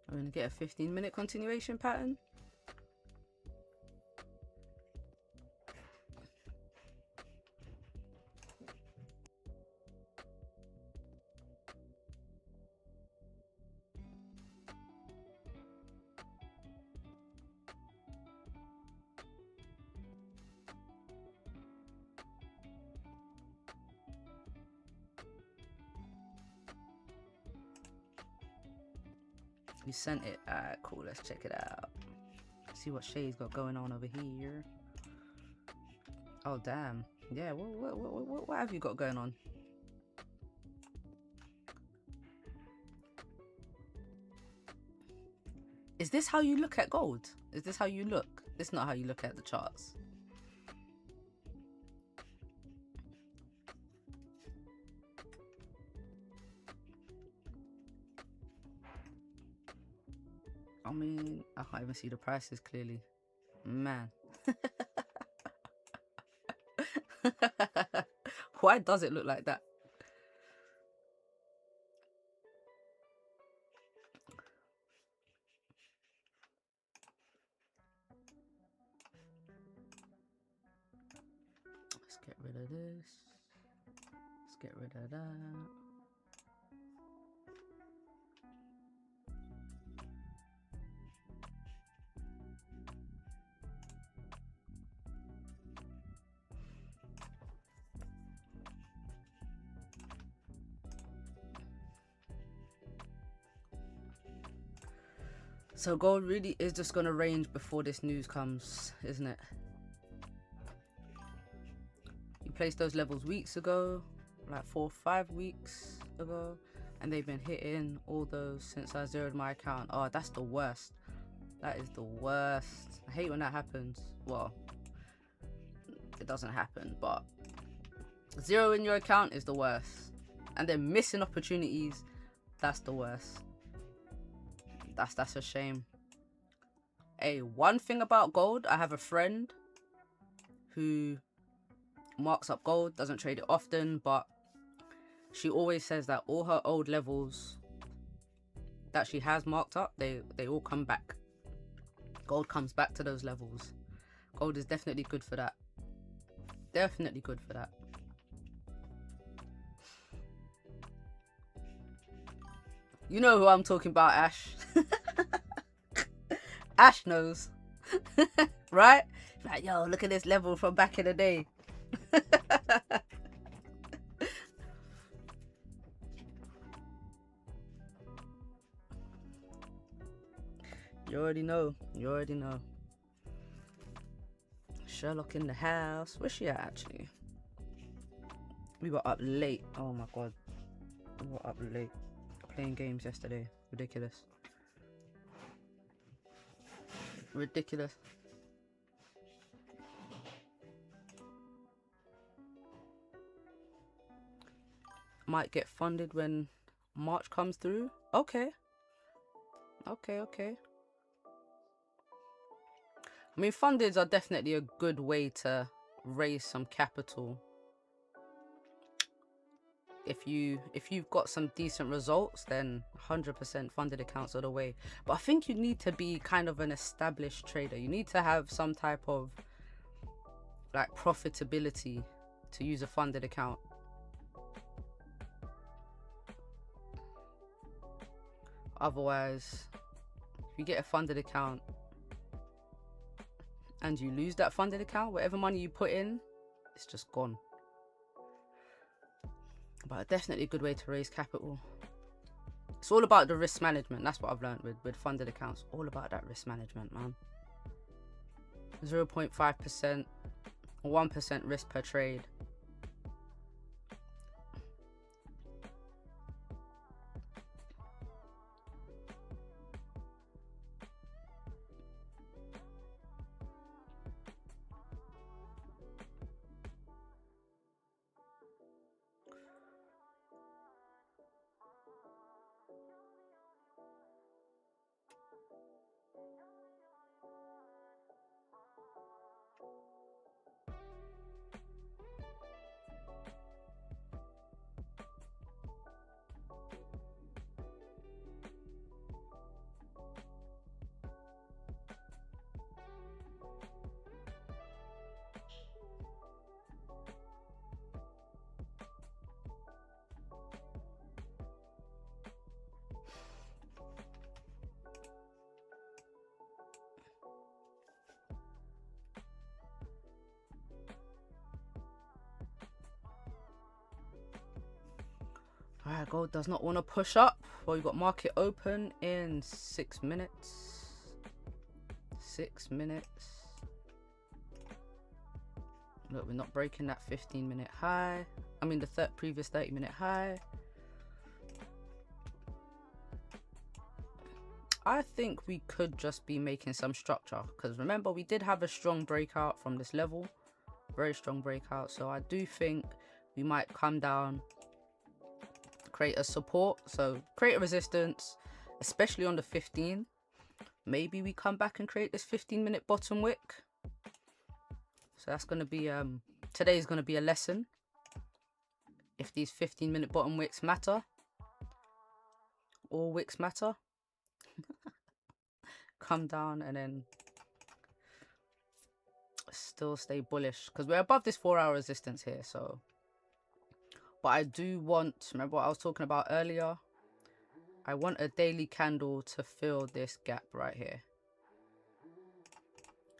I'm going to get a 15-minute continuation pattern. We sent it. Alright, cool. Let's check it out. See what Shay's got going on over here. Oh, damn. Yeah, what have you got going on? Is this how you look at gold? Is this how you look? This is not how you look at the charts. I mean, I can't even see the prices clearly. Man. Why does it look like that? Let's get rid of this. Let's get rid of that. So gold really is just going to range before this news comes, isn't it? You placed those levels weeks ago, like 4 or 5 weeks ago, and they've been hitting all those since I zeroed my account. Oh, that's the worst. That is the worst. I hate when that happens. Well, it doesn't happen, but zeroing your account is the worst. And then missing opportunities, that's the worst. That's a shame. Hey, one thing about gold, I have a friend who marks up gold, doesn't trade it often, but she always says that all her old levels that she has marked up, they all come back. Gold comes back to those levels. Gold is definitely good for that. Definitely good for that. You know who I'm talking about, Ash. Ash knows. Right? Like, yo, look at this level from back in the day. You already know. You already know. Sherlock in the house. Where's she at, actually? We were up late. Oh my god. We were up late. Playing games yesterday. Ridiculous. Ridiculous. Might get funded when March comes through. Okay. Okay. I mean, fundeds are definitely a good way to raise some capital. If you've got some decent results, then 100% funded accounts are the way. But I think you need to be kind of an established trader. You need to have some type of like profitability to use a funded account. Otherwise, if you get a funded account and you lose that funded account, whatever money you put in, it's just gone. But definitely a good way to raise capital. It's all about the risk management. That's what I've learned with funded accounts. All about that risk management, man. 0.5%, 1% risk per trade. Gold does not want to push up. Well, we got market open in 6 minutes. 6 minutes. Look, we're not breaking that 15-minute high. I mean, the previous 30-minute high. I think we could just be making some structure, because remember, we did have a strong breakout from this level. Very strong breakout. So I do think we might come down, create a support, so create a resistance, especially on the 15. Maybe we come back and create this 15-minute bottom wick. So that's going to be today's going to be a lesson if these 15-minute bottom wicks matter. All wicks matter. Come down and then still stay bullish, because we're above this 4-hour resistance here. So but I do want, remember what I was talking about earlier, I want a daily candle to fill this gap right here.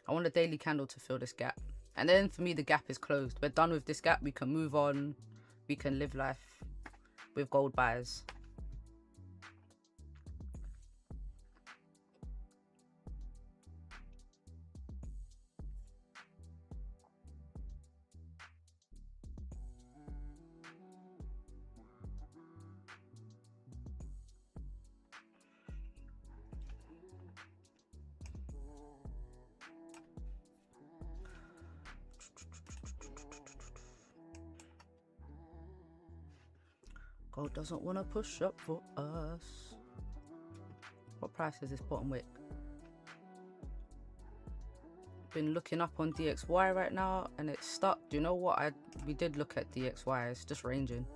I want a daily candle to fill this gap, and then for me the gap is closed. We're done with this gap. We can move on. We can live life with gold buys. Gold doesn't want to push up for us. What price is this bottom wick? Been looking up on DXY right now and it's stuck. Do you know what? We did look at DXY. It's just ranging.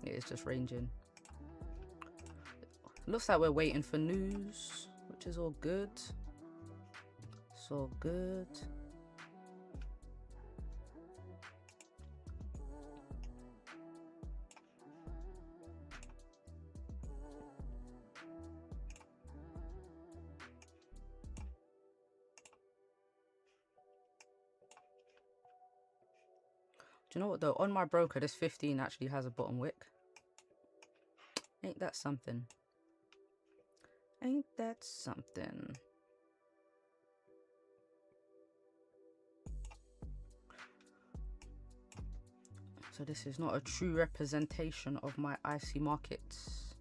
It is just ranging. Looks like we're waiting for news, which is all good. It's all good. Do you know what though? On my broker, this 15 actually has a bottom wick. Ain't that something? Ain't that something? So this is not a true representation of my IC markets.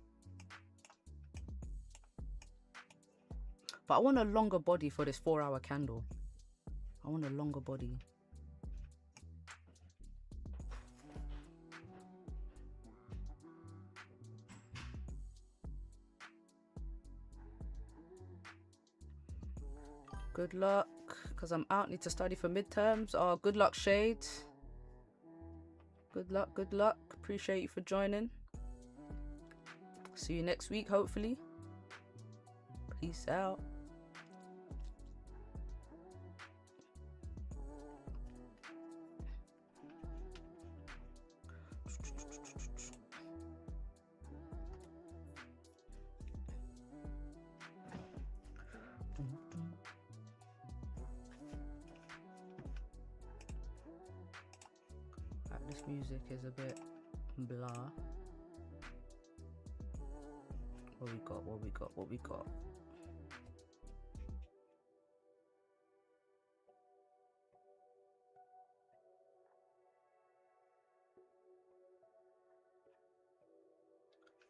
But I want a longer body for this 4-hour candle. I want a longer body. Good luck, because I'm out, need to study for midterms. Oh, good luck, Shades. Good luck, good luck. Appreciate you for joining. See you next week, hopefully. Peace out. This music is a bit blah. What we got? What we got? What we got?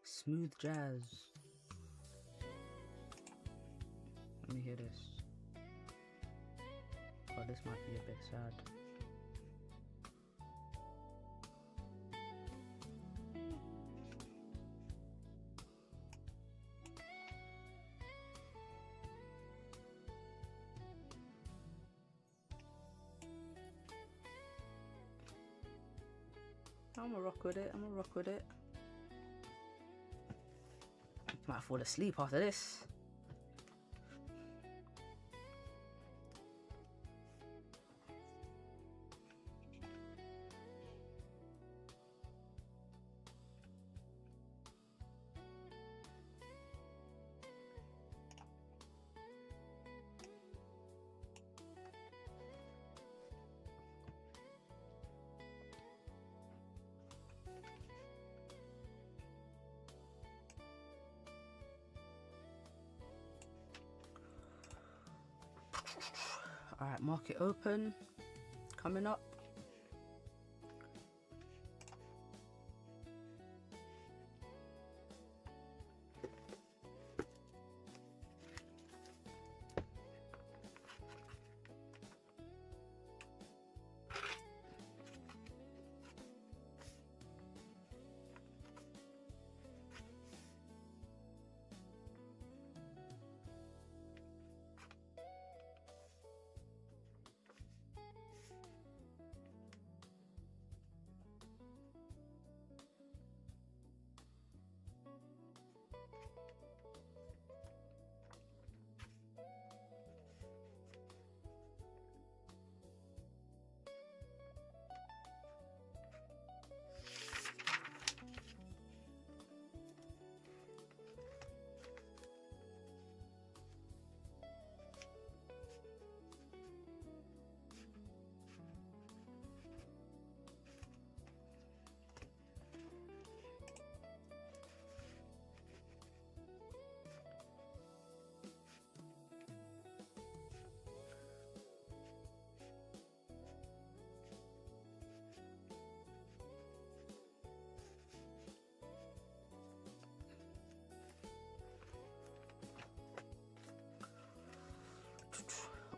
Smooth jazz. Let me hear this. Oh, this might be a bit sad. I'm gonna rock with it. I'm gonna rock with it. Might fall asleep after this. All right, market open coming up.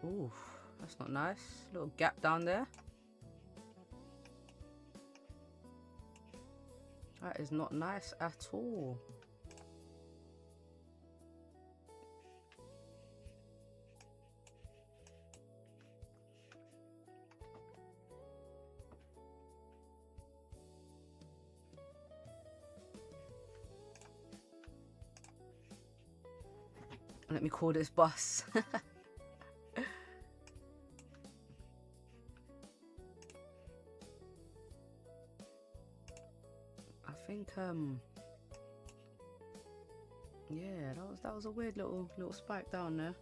Ooh, that's not nice. Little gap down there. That is not nice at all. Let me call this bus. I think yeah, that was a weird little spike down there.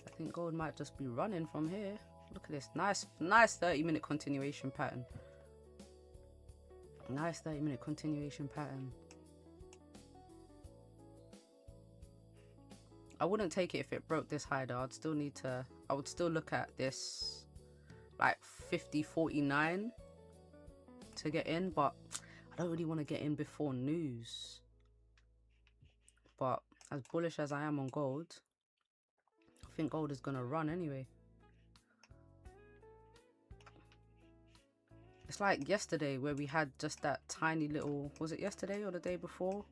I think gold might just be running from here. Look at this nice 30-minute continuation pattern. Nice 30-minute continuation pattern. I wouldn't take it if it broke this high though. I would still look at this like 50.49 to get in, but I don't really want to get in before news. But as bullish as I am on gold, I think gold is gonna run anyway. It's like yesterday where we had just that tiny little, was it yesterday or the day before?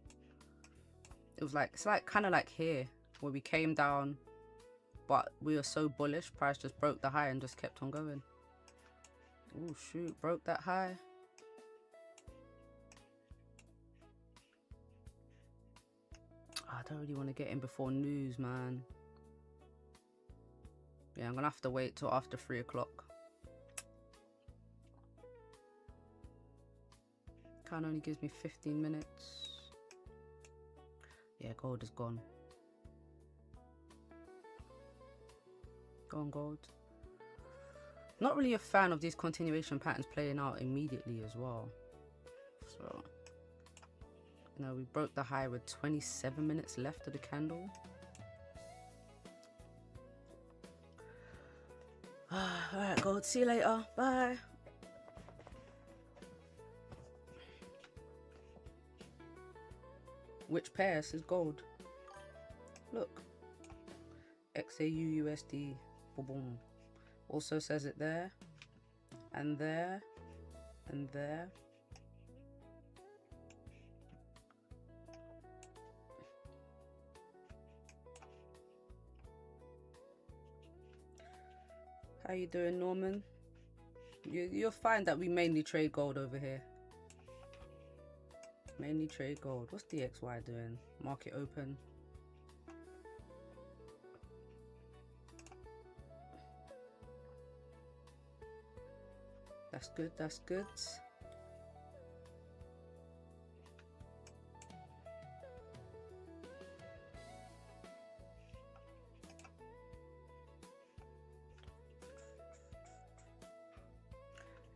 It was like, it's like kind of like here where we came down, but we were so bullish, price just broke the high and just kept on going. Oh shoot, broke that high. I don't really want to get in before news, man. Yeah, I'm gonna have to wait till after 3 o'clock. Count only gives me 15 minutes. Yeah, gold is gone. Go on, gold. Not really a fan of these continuation patterns playing out immediately as well. So, you know, we broke the high with 27 minutes left of the candle. Alright, gold. See you later. Bye. Which pair is gold? Look. XAUUSD. Boom, boom. Also says it there. And there. And there. How you doing, Norman? You'll find that we mainly trade gold over here. Mainly trade gold. What's DXY doing? Market open. That's good, that's good.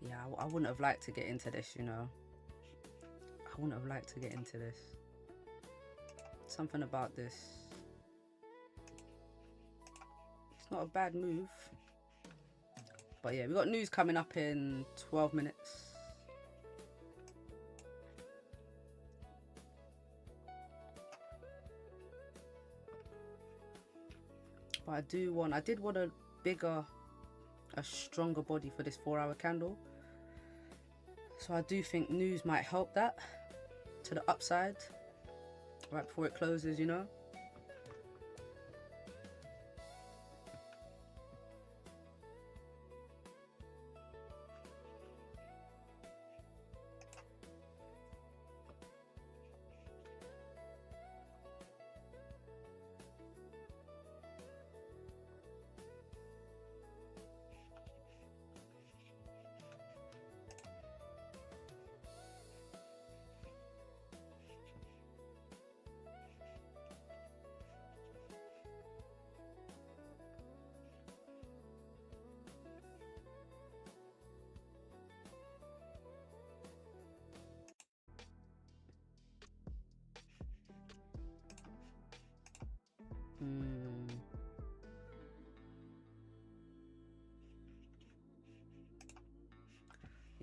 Yeah, I wouldn't have liked to get into this, you know. I wouldn't have liked to get into this. Something about this. not a bad move. But yeah, we got news coming up in 12 minutes. But I did want a bigger, a stronger body for this 4-hour candle. So I do think news might help that to the upside right before it closes, you know.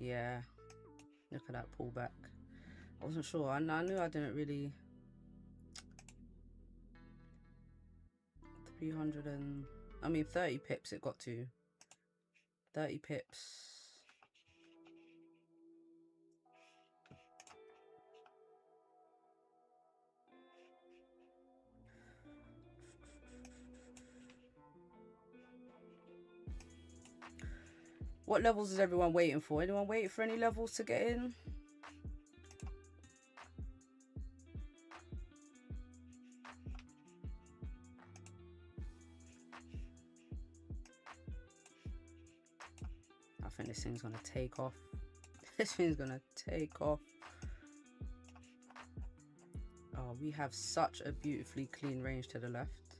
Yeah, look at that pullback. I wasn't sure. I knew I didn't really. 300 and 30 pips it got to. 30 pips. What levels is everyone waiting for? Anyone waiting for any levels to get in? I think this thing's gonna take off. This thing's gonna take off. Oh, we have such a beautifully clean range to the left.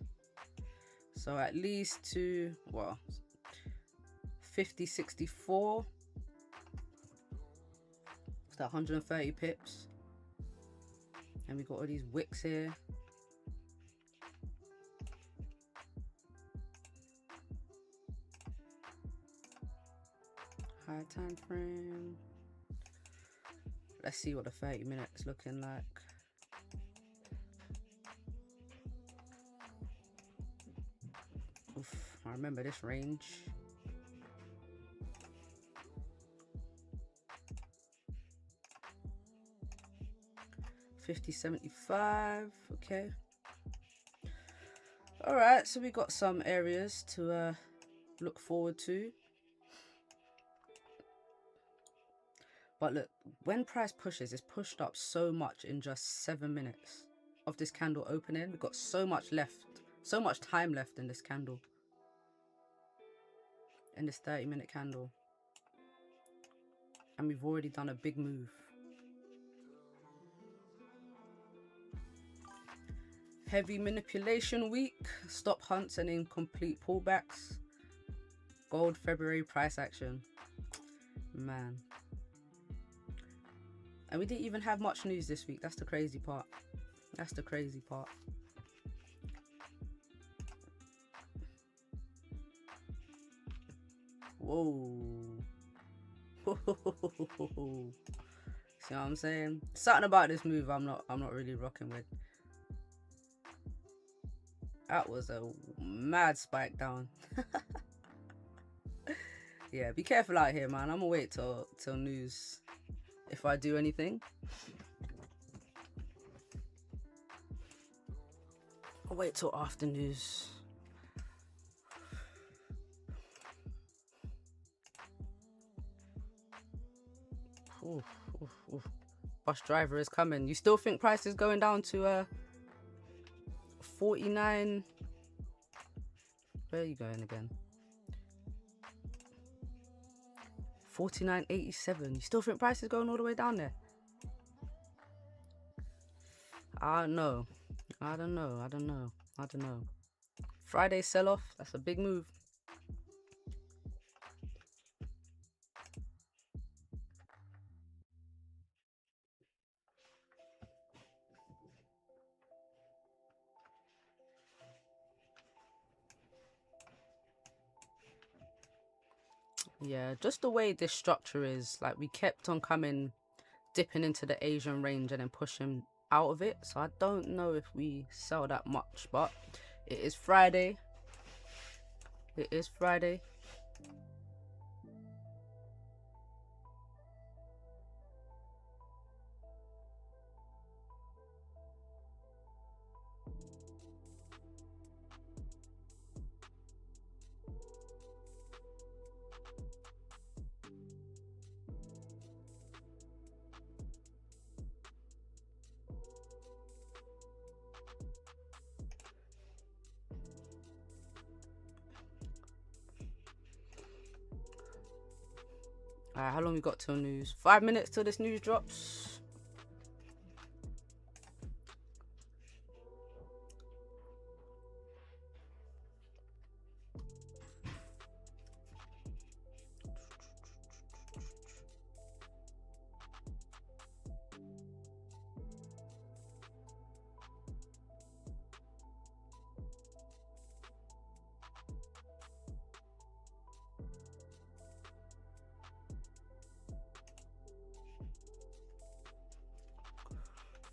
So at least to, well, 50, 64. It's that 130 pips. And we got all these wicks here. High time frame. Let's see what the 30 minutes looking like. Oof, I remember this range. $50.75. Okay. All right, so we got some areas to look forward to. But look, when price pushes, it's pushed up so much in just 7 minutes of this candle opening. We've got so much left, so much time left in this candle, in this 30-minute candle. And we've already done a big move. Heavy manipulation week, stop hunts and incomplete pullbacks. Gold February price action. Man. And we didn't even have much news this week. That's the crazy part. That's the crazy part. Whoa. See what I'm saying? Something about this move I'm not really rocking with. That was a mad spike down. Yeah, be careful out here, man. I'm gonna wait till news if I do anything. I'll wait till after news. Oof, oof, oof. Bus driver is coming. You still think price is going down to 49? Where are you going again? 49.87. You still think price is going all the way down there? I don't know. I don't know. Friday sell-off. That's a big move. Yeah, just the way this structure is, like we kept on dipping into the Asian range and then pushing out of it. So I don't know if we sell that much, but it is Friday. It is Friday. Alright, how long we got till news? 5 minutes till this news drops.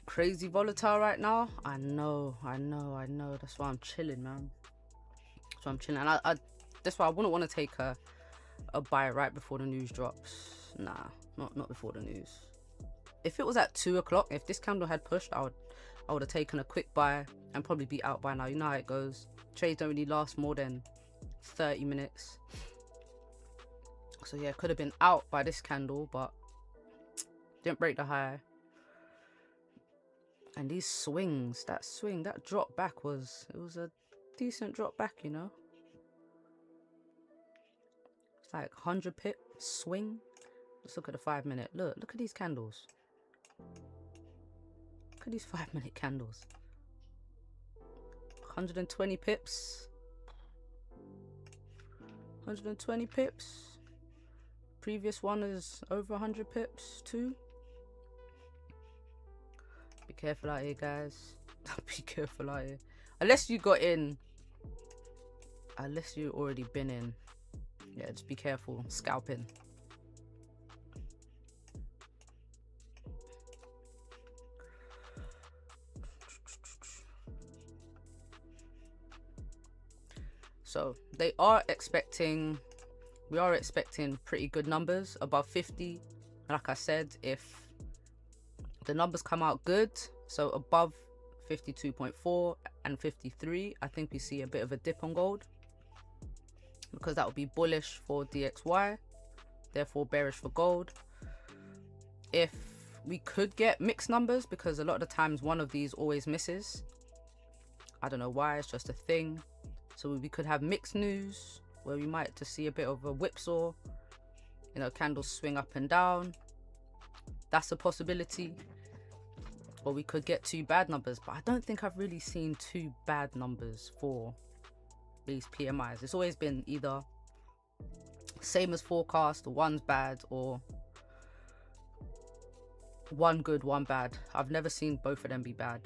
Crazy volatile right now. I know. That's why I'm chilling, man. That's why I'm chilling. And that's why I wouldn't want to take a buy right before the news drops. Nah, not before the news. If it was at 2 o'clock, if this candle had pushed, I would have taken a quick buy and probably be out by now. You know how it goes. Trades don't really last more than 30 minutes. So yeah, could have been out by this candle, but didn't break the high. And these swings, that drop back was a decent drop back, you know. It's like 100 pip swing. Let's look at the 5 minute. Look at these candles. Look at these 5 minute candles. 120 pips. 120 pips. Previous one is over 100 pips too. Be careful out here, guys. Be careful out here. Unless you got in. Unless you already been in. Yeah, just be careful. Scalping. So we are expecting pretty good numbers above 50. Like I said, if the numbers come out good, so above 52.4 and 53, I think we see a bit of a dip on gold, because that would be bullish for DXY, therefore bearish for gold. If we could get mixed numbers, because a lot of the times one of these always misses, I don't know why, it's just a thing. So we could have mixed news where we might just see a bit of a whipsaw, you know, candles swing up and down. That's a possibility. Or we could get 2 bad numbers, but I don't think I've really seen 2 bad numbers for these PMIs. It's always been either same as forecast, one's bad, or one good, one bad. I've never seen both of them be bad.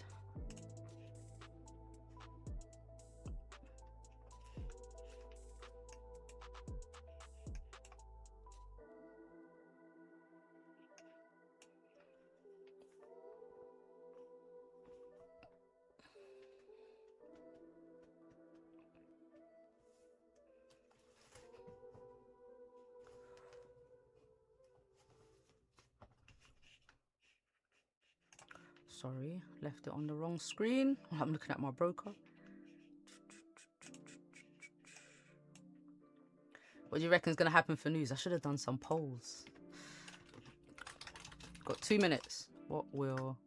Sorry, left it on the wrong screen. I'm looking at my broker. What do you reckon is going to happen for news? I should have done some polls. Got 2 minutes. What will...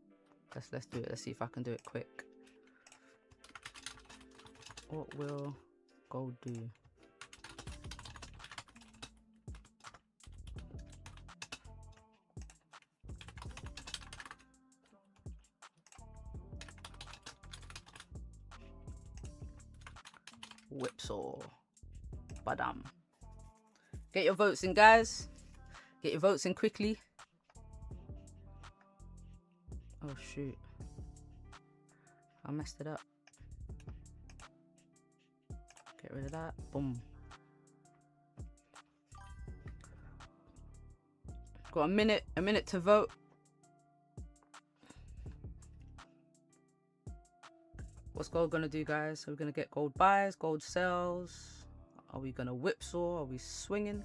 Let's do it. Let's see if I can do it quick. What will gold do? Whipsaw. Badam. Get your votes in, guys. Get your votes in quickly. Oh shoot, I messed it up. Get rid of that. Boom. Got a minute to vote. What's gold gonna do, guys? Are we gonna get gold buys, gold sells? Are we gonna whipsaw? Are we swinging?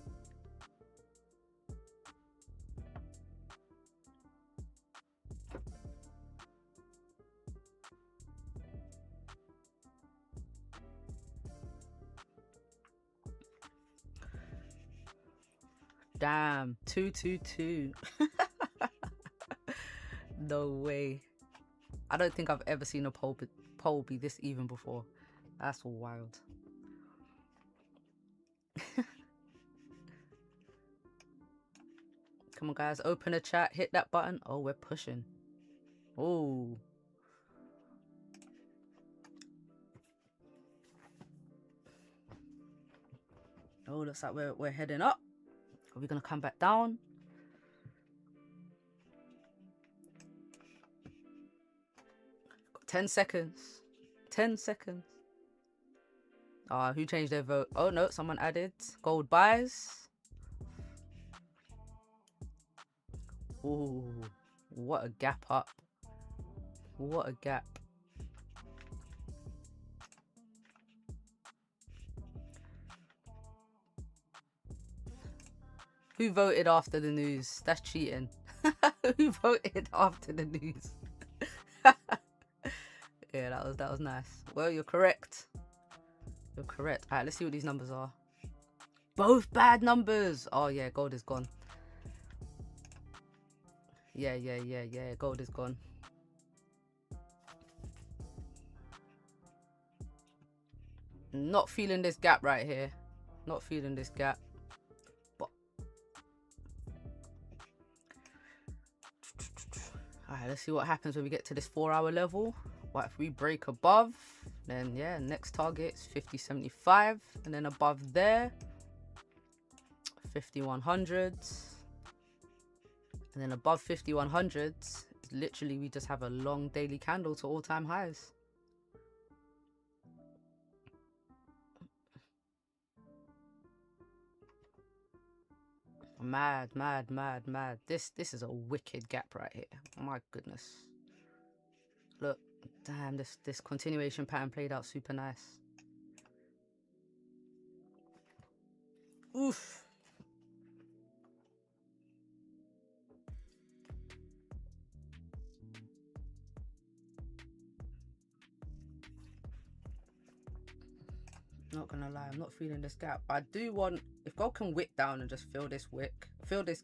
Damn, 222. No way. I don't think I've ever seen a poll be this even before. That's wild. Come on, guys, open a chat, hit that button. Oh, we're pushing. Oh. Oh, looks like we're heading up. Are we gonna come back down? Got 10 seconds. 10 seconds. Who changed their vote? Oh no, someone added gold buys. Ooh, what a gap up. What a gap. Who voted after the news? That's cheating. Who voted after the news? Yeah, that was nice. Well, you're correct. You're correct. Alright, let's see what these numbers are. Both bad numbers. Oh yeah, gold is gone. Yeah, gold is gone. Not feeling this gap right here. Not feeling this gap. But alright, let's see what happens when we get to this 4-hour level. What if we break above? Then yeah, next target is 50.75, and then above there 5100, and then above 5100, literally we just have a long daily candle to all-time highs. Mad. This is a wicked gap right here. My goodness. Look, damn, this continuation pattern played out super nice. Oof. Not gonna lie, I'm not feeling this gap. I do want, if gold can wick down and just fill this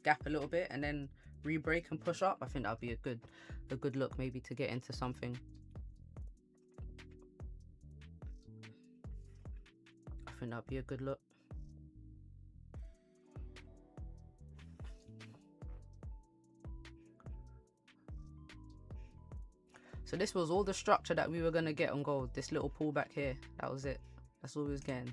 gap a little bit and then re-break and push up, I think that'll be a good look maybe to get into something. I think that'll be a good look. So this was all the structure that we were gonna get on gold. This little pullback here, that was it. That's all we was getting.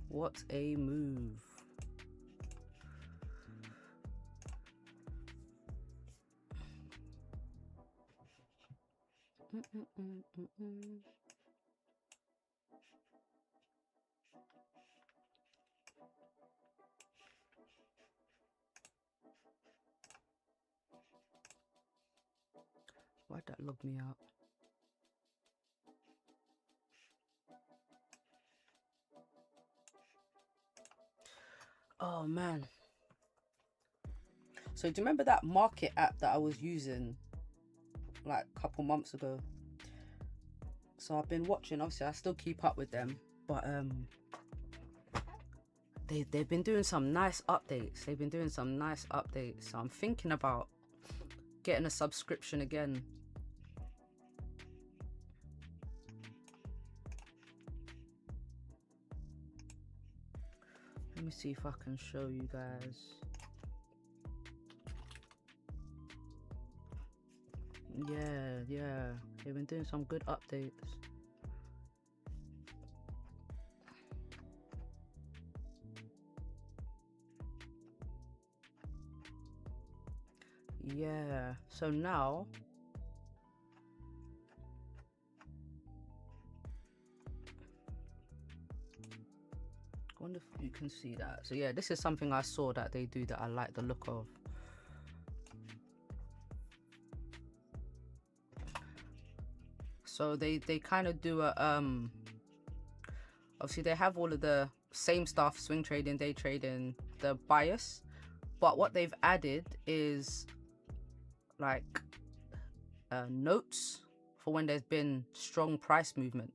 What a move. Why'd that log me out? Oh man. So do you remember that market app that I was using like a couple months ago? So I've been watching, obviously I still keep up with them, but they've been doing some nice updates. So I'm thinking about getting a subscription again. Let me see if I can show you guys. Yeah, they've been doing some good updates. Yeah, so now I wonder if you can see that. So yeah, this is something I saw that they do that I like the look of. So they kind of do a obviously they have all of the same stuff, swing trading, day trading, the bias, but what they've added is like notes for when there's been strong price movement,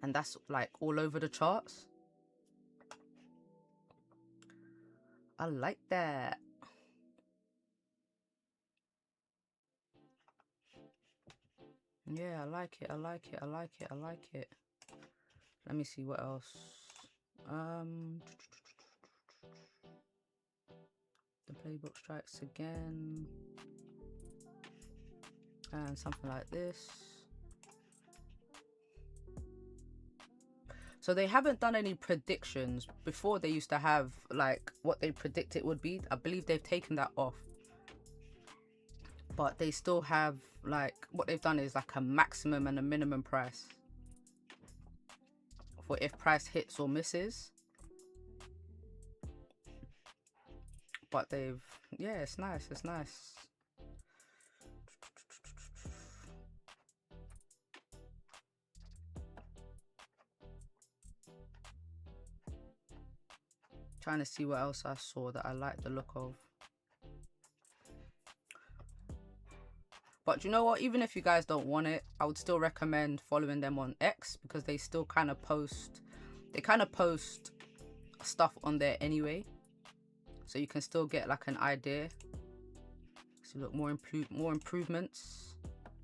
and that's like all over the charts. I like that. Yeah, I like it. Let me see what else. The playbook strikes again, and something like this. So they haven't done any predictions. Before they used to have like what they predict it would be. I believe they've taken that off. But they still have like, what they've done is like a maximum and a minimum price for if price hits or misses. But they've, yeah, it's nice. Trying to see what else I saw that I like the look of. But you know what, even if you guys don't want it, I would still recommend following them on X, because they still kind of post, stuff on there anyway, so you can still get like an idea. So look, more improvements.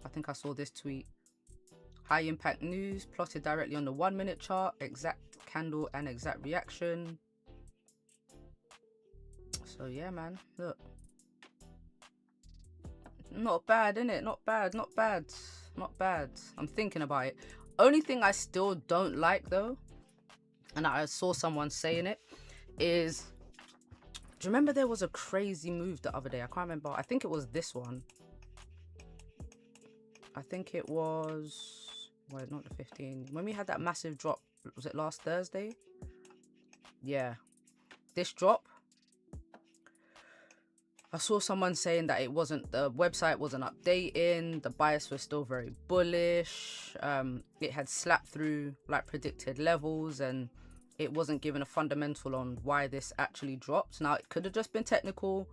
I think I saw this tweet. High impact news plotted directly on the 1 minute chart, exact candle and exact reaction. So yeah, man, look. Not bad, innit? Not bad. I'm thinking about it. Only thing I still don't like though, and I saw someone saying it, is, do you remember there was a crazy move the other day? I can't remember. I think it was this one. I think it was, wait, not the 15. When we had that massive drop, was it last Thursday? Yeah. This drop, I saw someone saying that the website wasn't updating, the bias was still very bullish, it had slapped through like predicted levels, and it wasn't given a fundamental on why this actually dropped. Now, it could have just been technical.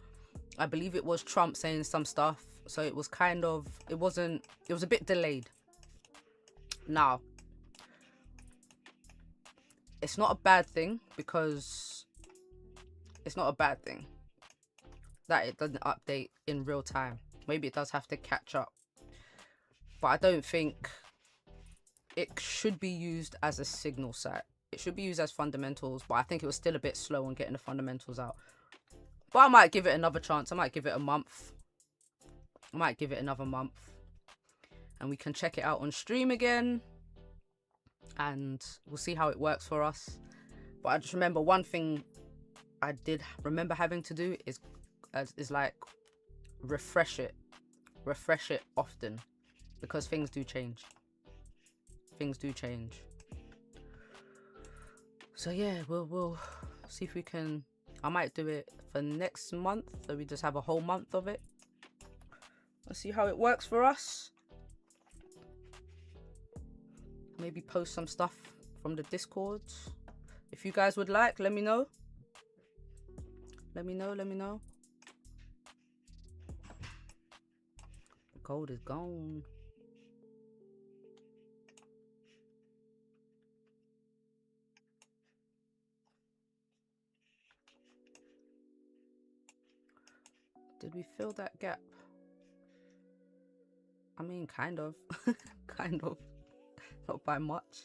I believe it was Trump saying some stuff, so it was kind of, it was a bit delayed. Now, it's not a bad thing, because it's not a bad thing that it doesn't update in real time. Maybe it does have to catch up, but I don't think it should be used as a signal set. It should be used as fundamentals, but I think it was still a bit slow on getting the fundamentals out. But I might give it another chance. I might give it a month. I might give it another month, and we can check it out on stream again, and we'll see how it works for us. But I just remember one thing I did remember having to do is like refresh it often, because things do change. So yeah, we'll see if we can, I might do it for next month, so we just have a whole month of it. Let's see how it works for us. Maybe post some stuff from the Discord. If you guys would like, let me know. Let me know. Gold is gone. Did we fill that gap? I mean, kind of. Kind of. Not by much.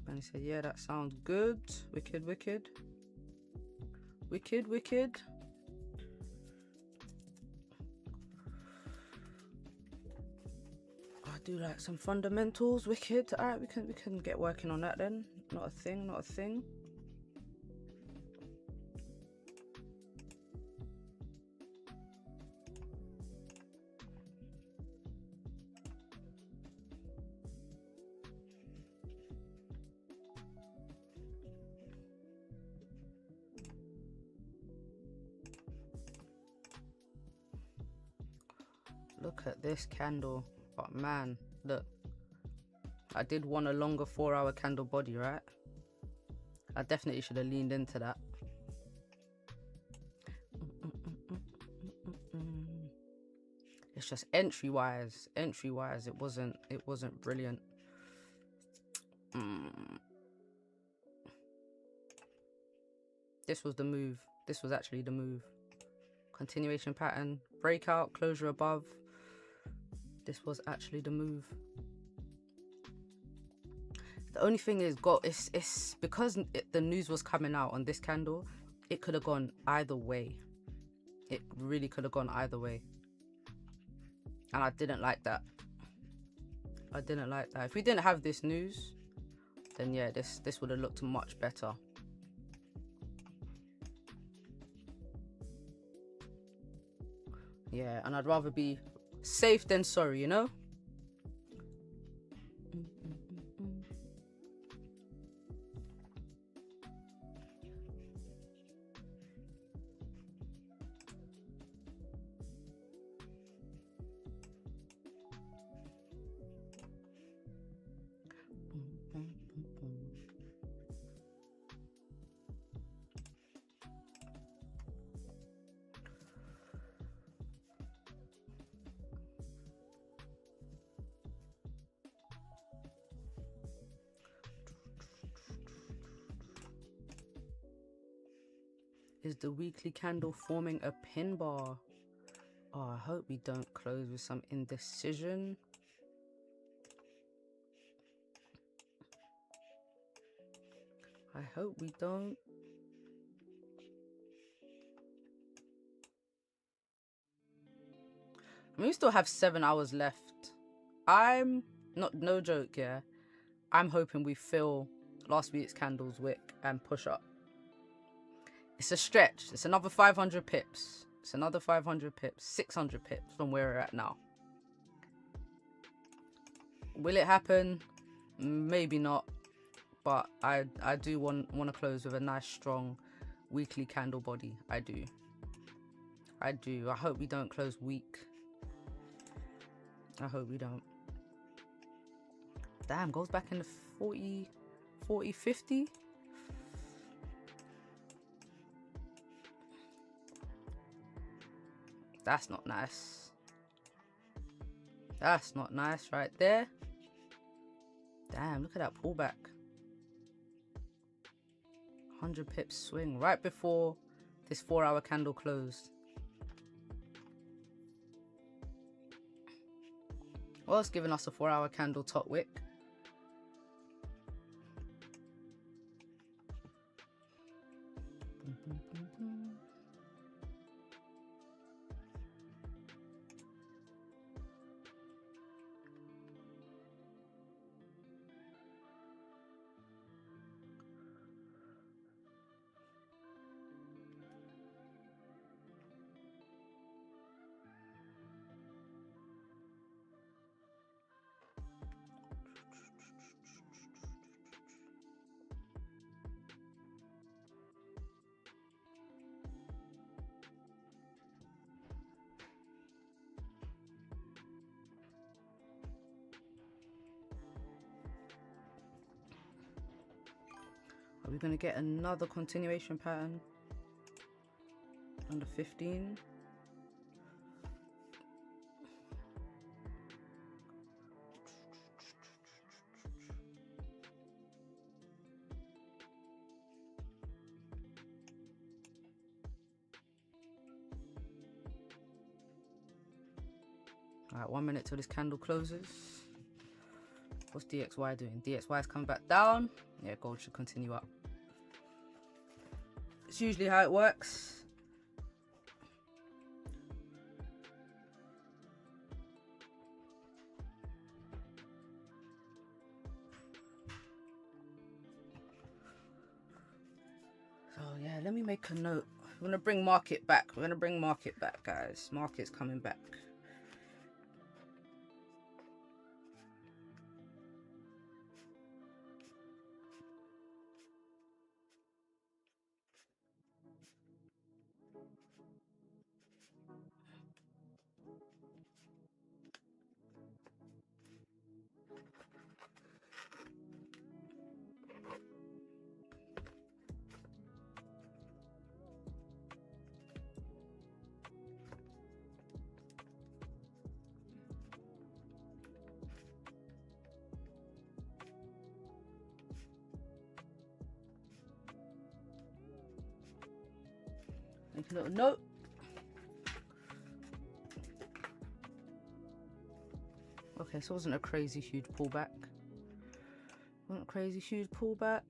And he said, yeah, that sounds good. Wicked, wicked. Wicked, wicked. I do like some fundamentals. Wicked. All right, we can get working on that then. Not a thing, not a thing. Look at this candle. But man, look. I did want a longer 4-hour candle body, right? I definitely should have leaned into that. It's just entry wise, it wasn't brilliant. This was the move. This was actually the move. Continuation pattern, breakout, closure above. This was actually the move. The only thing is, it's because the news was coming out on this candle, it could have gone either way. It really could have gone either way. And I didn't like that. I didn't like that. If we didn't have this news, then yeah, this would have looked much better. Yeah, and I'd rather be safe than sorry, you know? Is the weekly candle forming a pin bar? Oh, I hope we don't close with some indecision. I hope we don't. I mean, we still have 7 hours left. I'm not, no joke, yeah. I'm hoping we fill last week's candles wick and push up. It's a stretch. It's another 500 pips. It's another 500 pips, 600 pips from where we're at now. Will it happen? Maybe not. But I do want to close with a nice strong weekly candle body. I do. I hope we don't close weak. I hope we don't. Damn, goes back in the 40, 50. That's not nice. That's not nice right there. Damn, look at that pullback. 100 pips swing right before this 4-hour candle closed. Well, it's giving us a 4-hour candle top wick. Are we going to get another continuation pattern on the 15? All right, 1 minute till this candle closes. What's DXY doing? DXY is coming back down. Yeah, gold should continue up. It's usually how it works. So yeah, let me make a note. We're gonna bring market back. We're gonna bring market back, guys. Market's coming back. Make a little note. Okay, so it wasn't a crazy huge pullback. Wasn't a crazy huge pullback.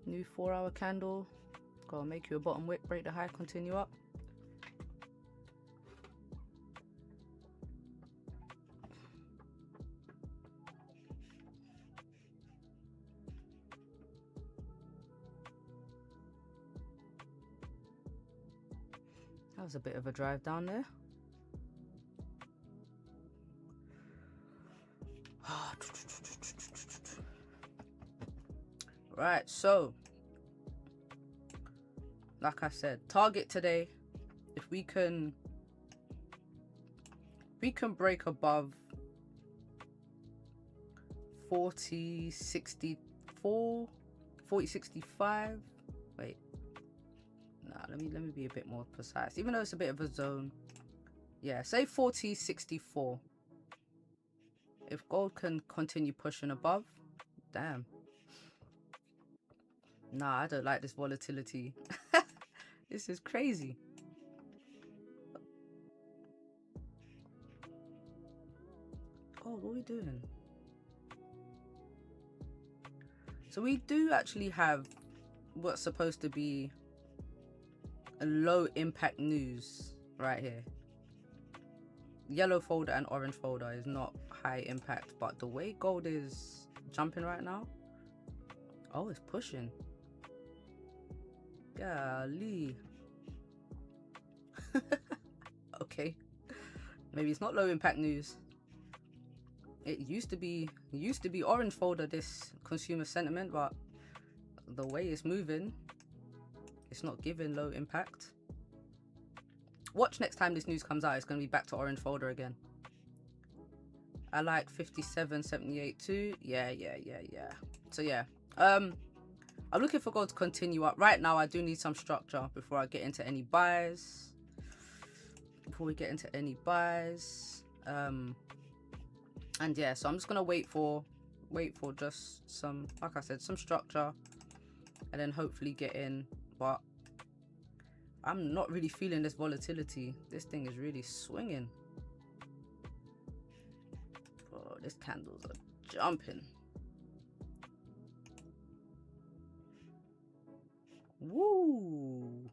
New 4-hour candle. Gotta make you a bottom wick, break the high, continue up. That was a bit of a drive down there. Right, so like I said, target today, if we can break above 40.64, 40.65. Wait, nah, let me be a bit more precise, even though it's a bit of a zone. Yeah, say 40.64. If gold can continue pushing above, damn. Nah, I don't like this volatility. This is crazy. Oh, what are we doing? So we do actually have what's supposed to be a low impact news right here. Yellow folder and orange folder is not high impact, but the way gold is jumping right now, oh, it's pushing. Golly. Okay, maybe it's not low impact news. It used to be orange folder, this consumer sentiment, but the way it's moving, it's not giving low impact. Watch next time this news comes out, it's going to be back to orange folder again. I like 57.78 too. Yeah. So yeah, I'm looking for gold to continue up. Right now, I do need some structure before I get into any buys. Before we get into any buys, and yeah, so I'm just gonna wait for just some, like I said, some structure, and then hopefully get in. But I'm not really feeling this volatility. This thing is really swinging. Oh, these candles are jumping. Woo!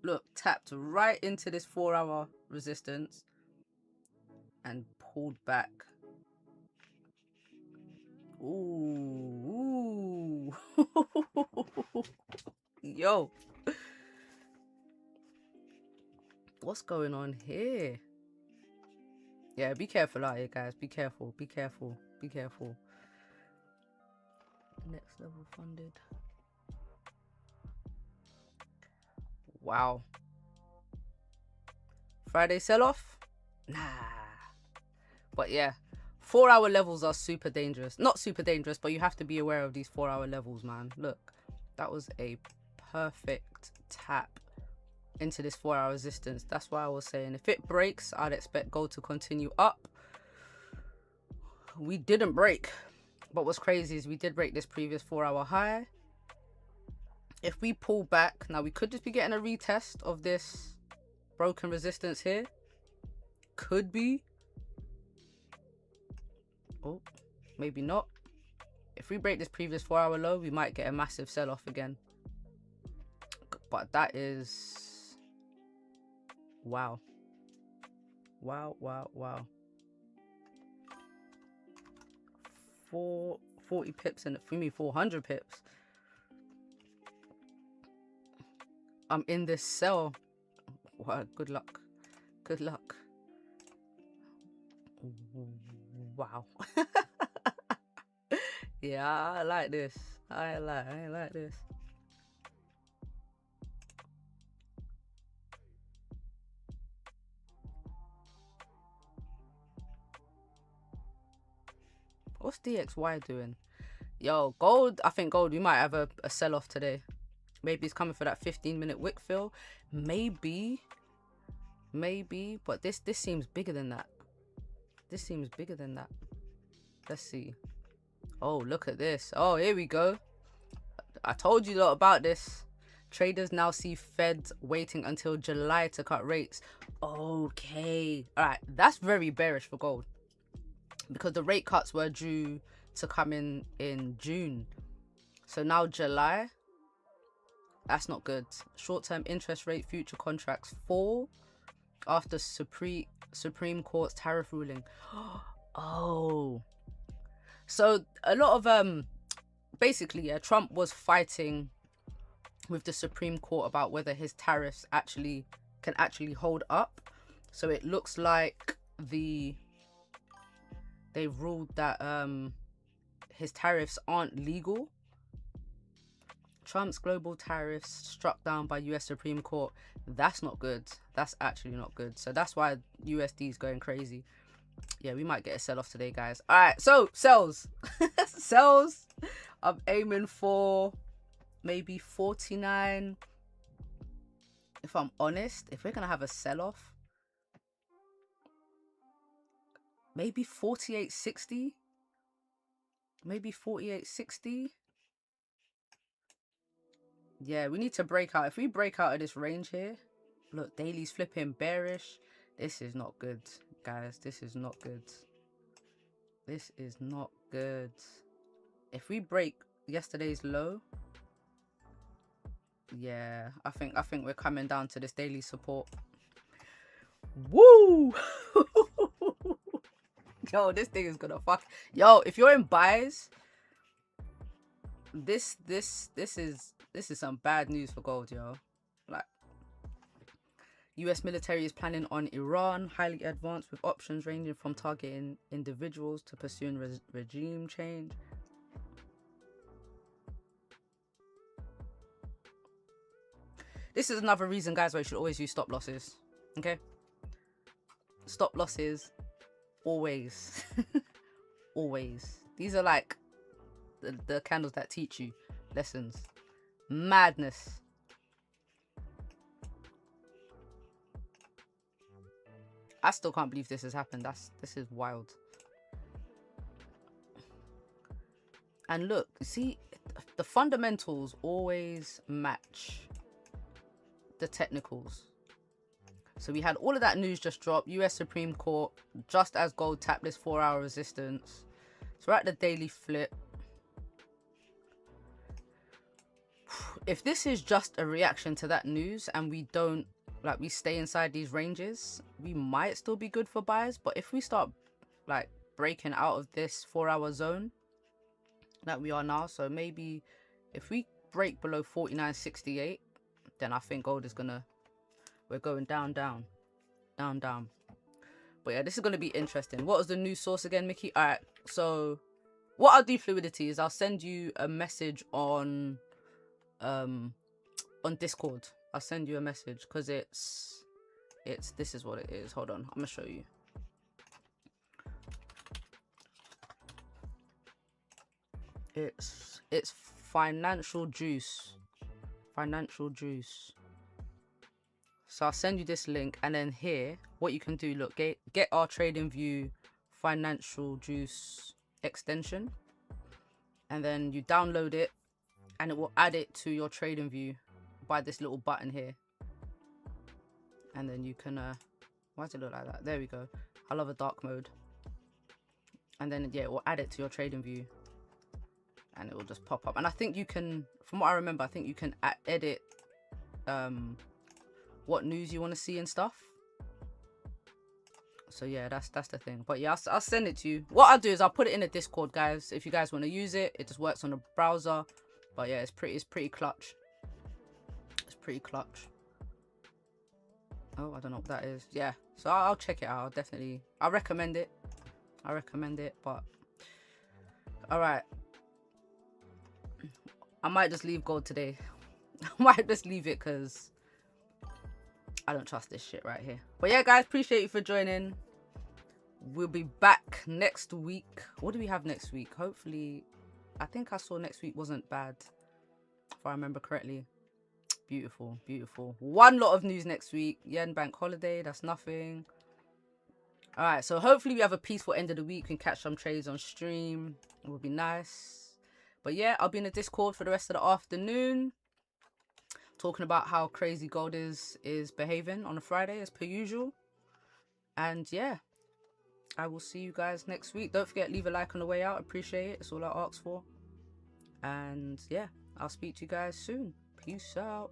Look, tapped right into this 4-hour resistance and pulled back. Ooh. Yo. What's going on here? Yeah, be careful out here, guys. Be careful. Be careful. Be careful. Next level funded. Wow. Friday sell-off? Nah. But yeah, 4-hour levels are super dangerous. Not super dangerous, but you have to be aware of these 4-hour levels, man. Look, that was a perfect tap into this 4-hour resistance. That's why I was saying if it breaks, I'd expect gold to continue up. We didn't break. But what's crazy is we did break this previous 4-hour high. If we pull back, now we could just be getting a retest of this broken resistance here. Could be. Oh, maybe not. If we break this previous 4-hour low, we might get a massive sell-off again. But that is... wow. Wow, wow, wow. 40 pips and for me 400 pips. I'm in this sell. Wow, good luck. Good luck. Wow. Yeah, I like this. I like this. What's DXY doing? Yo, gold. I think gold, we might have a sell-off today. Maybe it's coming for that 15-minute wick fill. Maybe. But this seems bigger than that. This seems bigger than that. Let's see. Oh, look at this. Oh, here we go. I told you a lot about this. Traders now see Fed waiting until July to cut rates. Okay. All right. That's very bearish for gold. Because the rate cuts were due to come in June. So now July. That's not good. Short-term interest rate future contracts fall after Supreme Court's tariff ruling. Oh. So a lot of basically, yeah, Trump was fighting with the Supreme Court about whether his tariffs can actually hold up. So it looks like they've ruled that his tariffs aren't legal. Trump's global tariffs struck down by US Supreme Court. That's not good. That's actually not good. So that's why USD is going crazy. Yeah, we might get a sell-off today, guys. All right, so sells. Sells. I'm aiming for maybe 49. If I'm honest, if we're going to have a sell-off, maybe 48.60. Maybe 48.60. Yeah, we need to break out. If we break out of this range here, look, daily's flipping bearish. This is not good, guys. This is not good. This is not good. If we break yesterday's low, yeah, I think we're coming down to this daily support. Woo! Yo, this thing is gonna fuck. Yo, if you're in buys, this is some bad news for gold, yo. Like, US military is planning on Iran, highly advanced with options ranging from targeting individuals to pursuing regime change. This is another reason, guys, why you should always use stop losses. Okay? Stop losses, always. Always. These are like the candles that teach you lessons. Madness. I still can't believe this has happened. This is wild. And look, see, the fundamentals always match the technicals. So we had all of that news just drop. US Supreme Court, just as gold tapped this 4-hour resistance. So we're at the daily flip. If this is just a reaction to that news and we don't, like, we stay inside these ranges, we might still be good for buys. But if we start, like, breaking out of this 4-hour zone that we are now, so maybe if we break below 49.68, then I think gold is gonna, we're going down. But yeah, this is gonna be interesting. What was the news source again, Mickey? All right, so what I'll do, Fluidity, is I'll send you a message on Discord. I'll send you a message because it's this is what it is. Hold on, I'm gonna show you. It's financial juice. So I'll send you this link, and then here, what you can do, look, get our TradingView financial juice extension, and then you download it, and it will add it to your TradingView by this little button here. And then you can why does it look like that? There we go. I love a dark mode. and then yeah, it will add it to your trading view, and it will just pop up. And I think you can, from what I remember, I think you can edit what news you want to see and stuff. So yeah, that's the thing. But yeah, I'll send it to you. What I'll do is I'll put it in a Discord, guys. If you guys want to use it, it just works on the browser. But yeah, it's pretty clutch. It's pretty clutch. Oh, I don't know what that is. Yeah, so I'll check it out. I'll recommend it. I recommend it. But all right, I might just leave gold today. I might just leave it because I don't trust this shit right here. But yeah, guys, appreciate you for joining. We'll be back next week. What do we have next week? Hopefully, I think I saw next week wasn't bad, if I remember correctly. Beautiful, beautiful. One lot of news next week. Yen bank holiday, that's nothing. All right, so hopefully we have a peaceful end of the week. We can catch some trades on stream. It would be nice. But yeah, I'll be in the Discord for the rest of the afternoon, talking about how crazy gold is behaving on a Friday as per usual. And yeah, I will see you guys next week. Don't forget, leave a like on the way out. Appreciate it. It's all I ask for. And yeah, I'll speak to you guys soon. Peace out.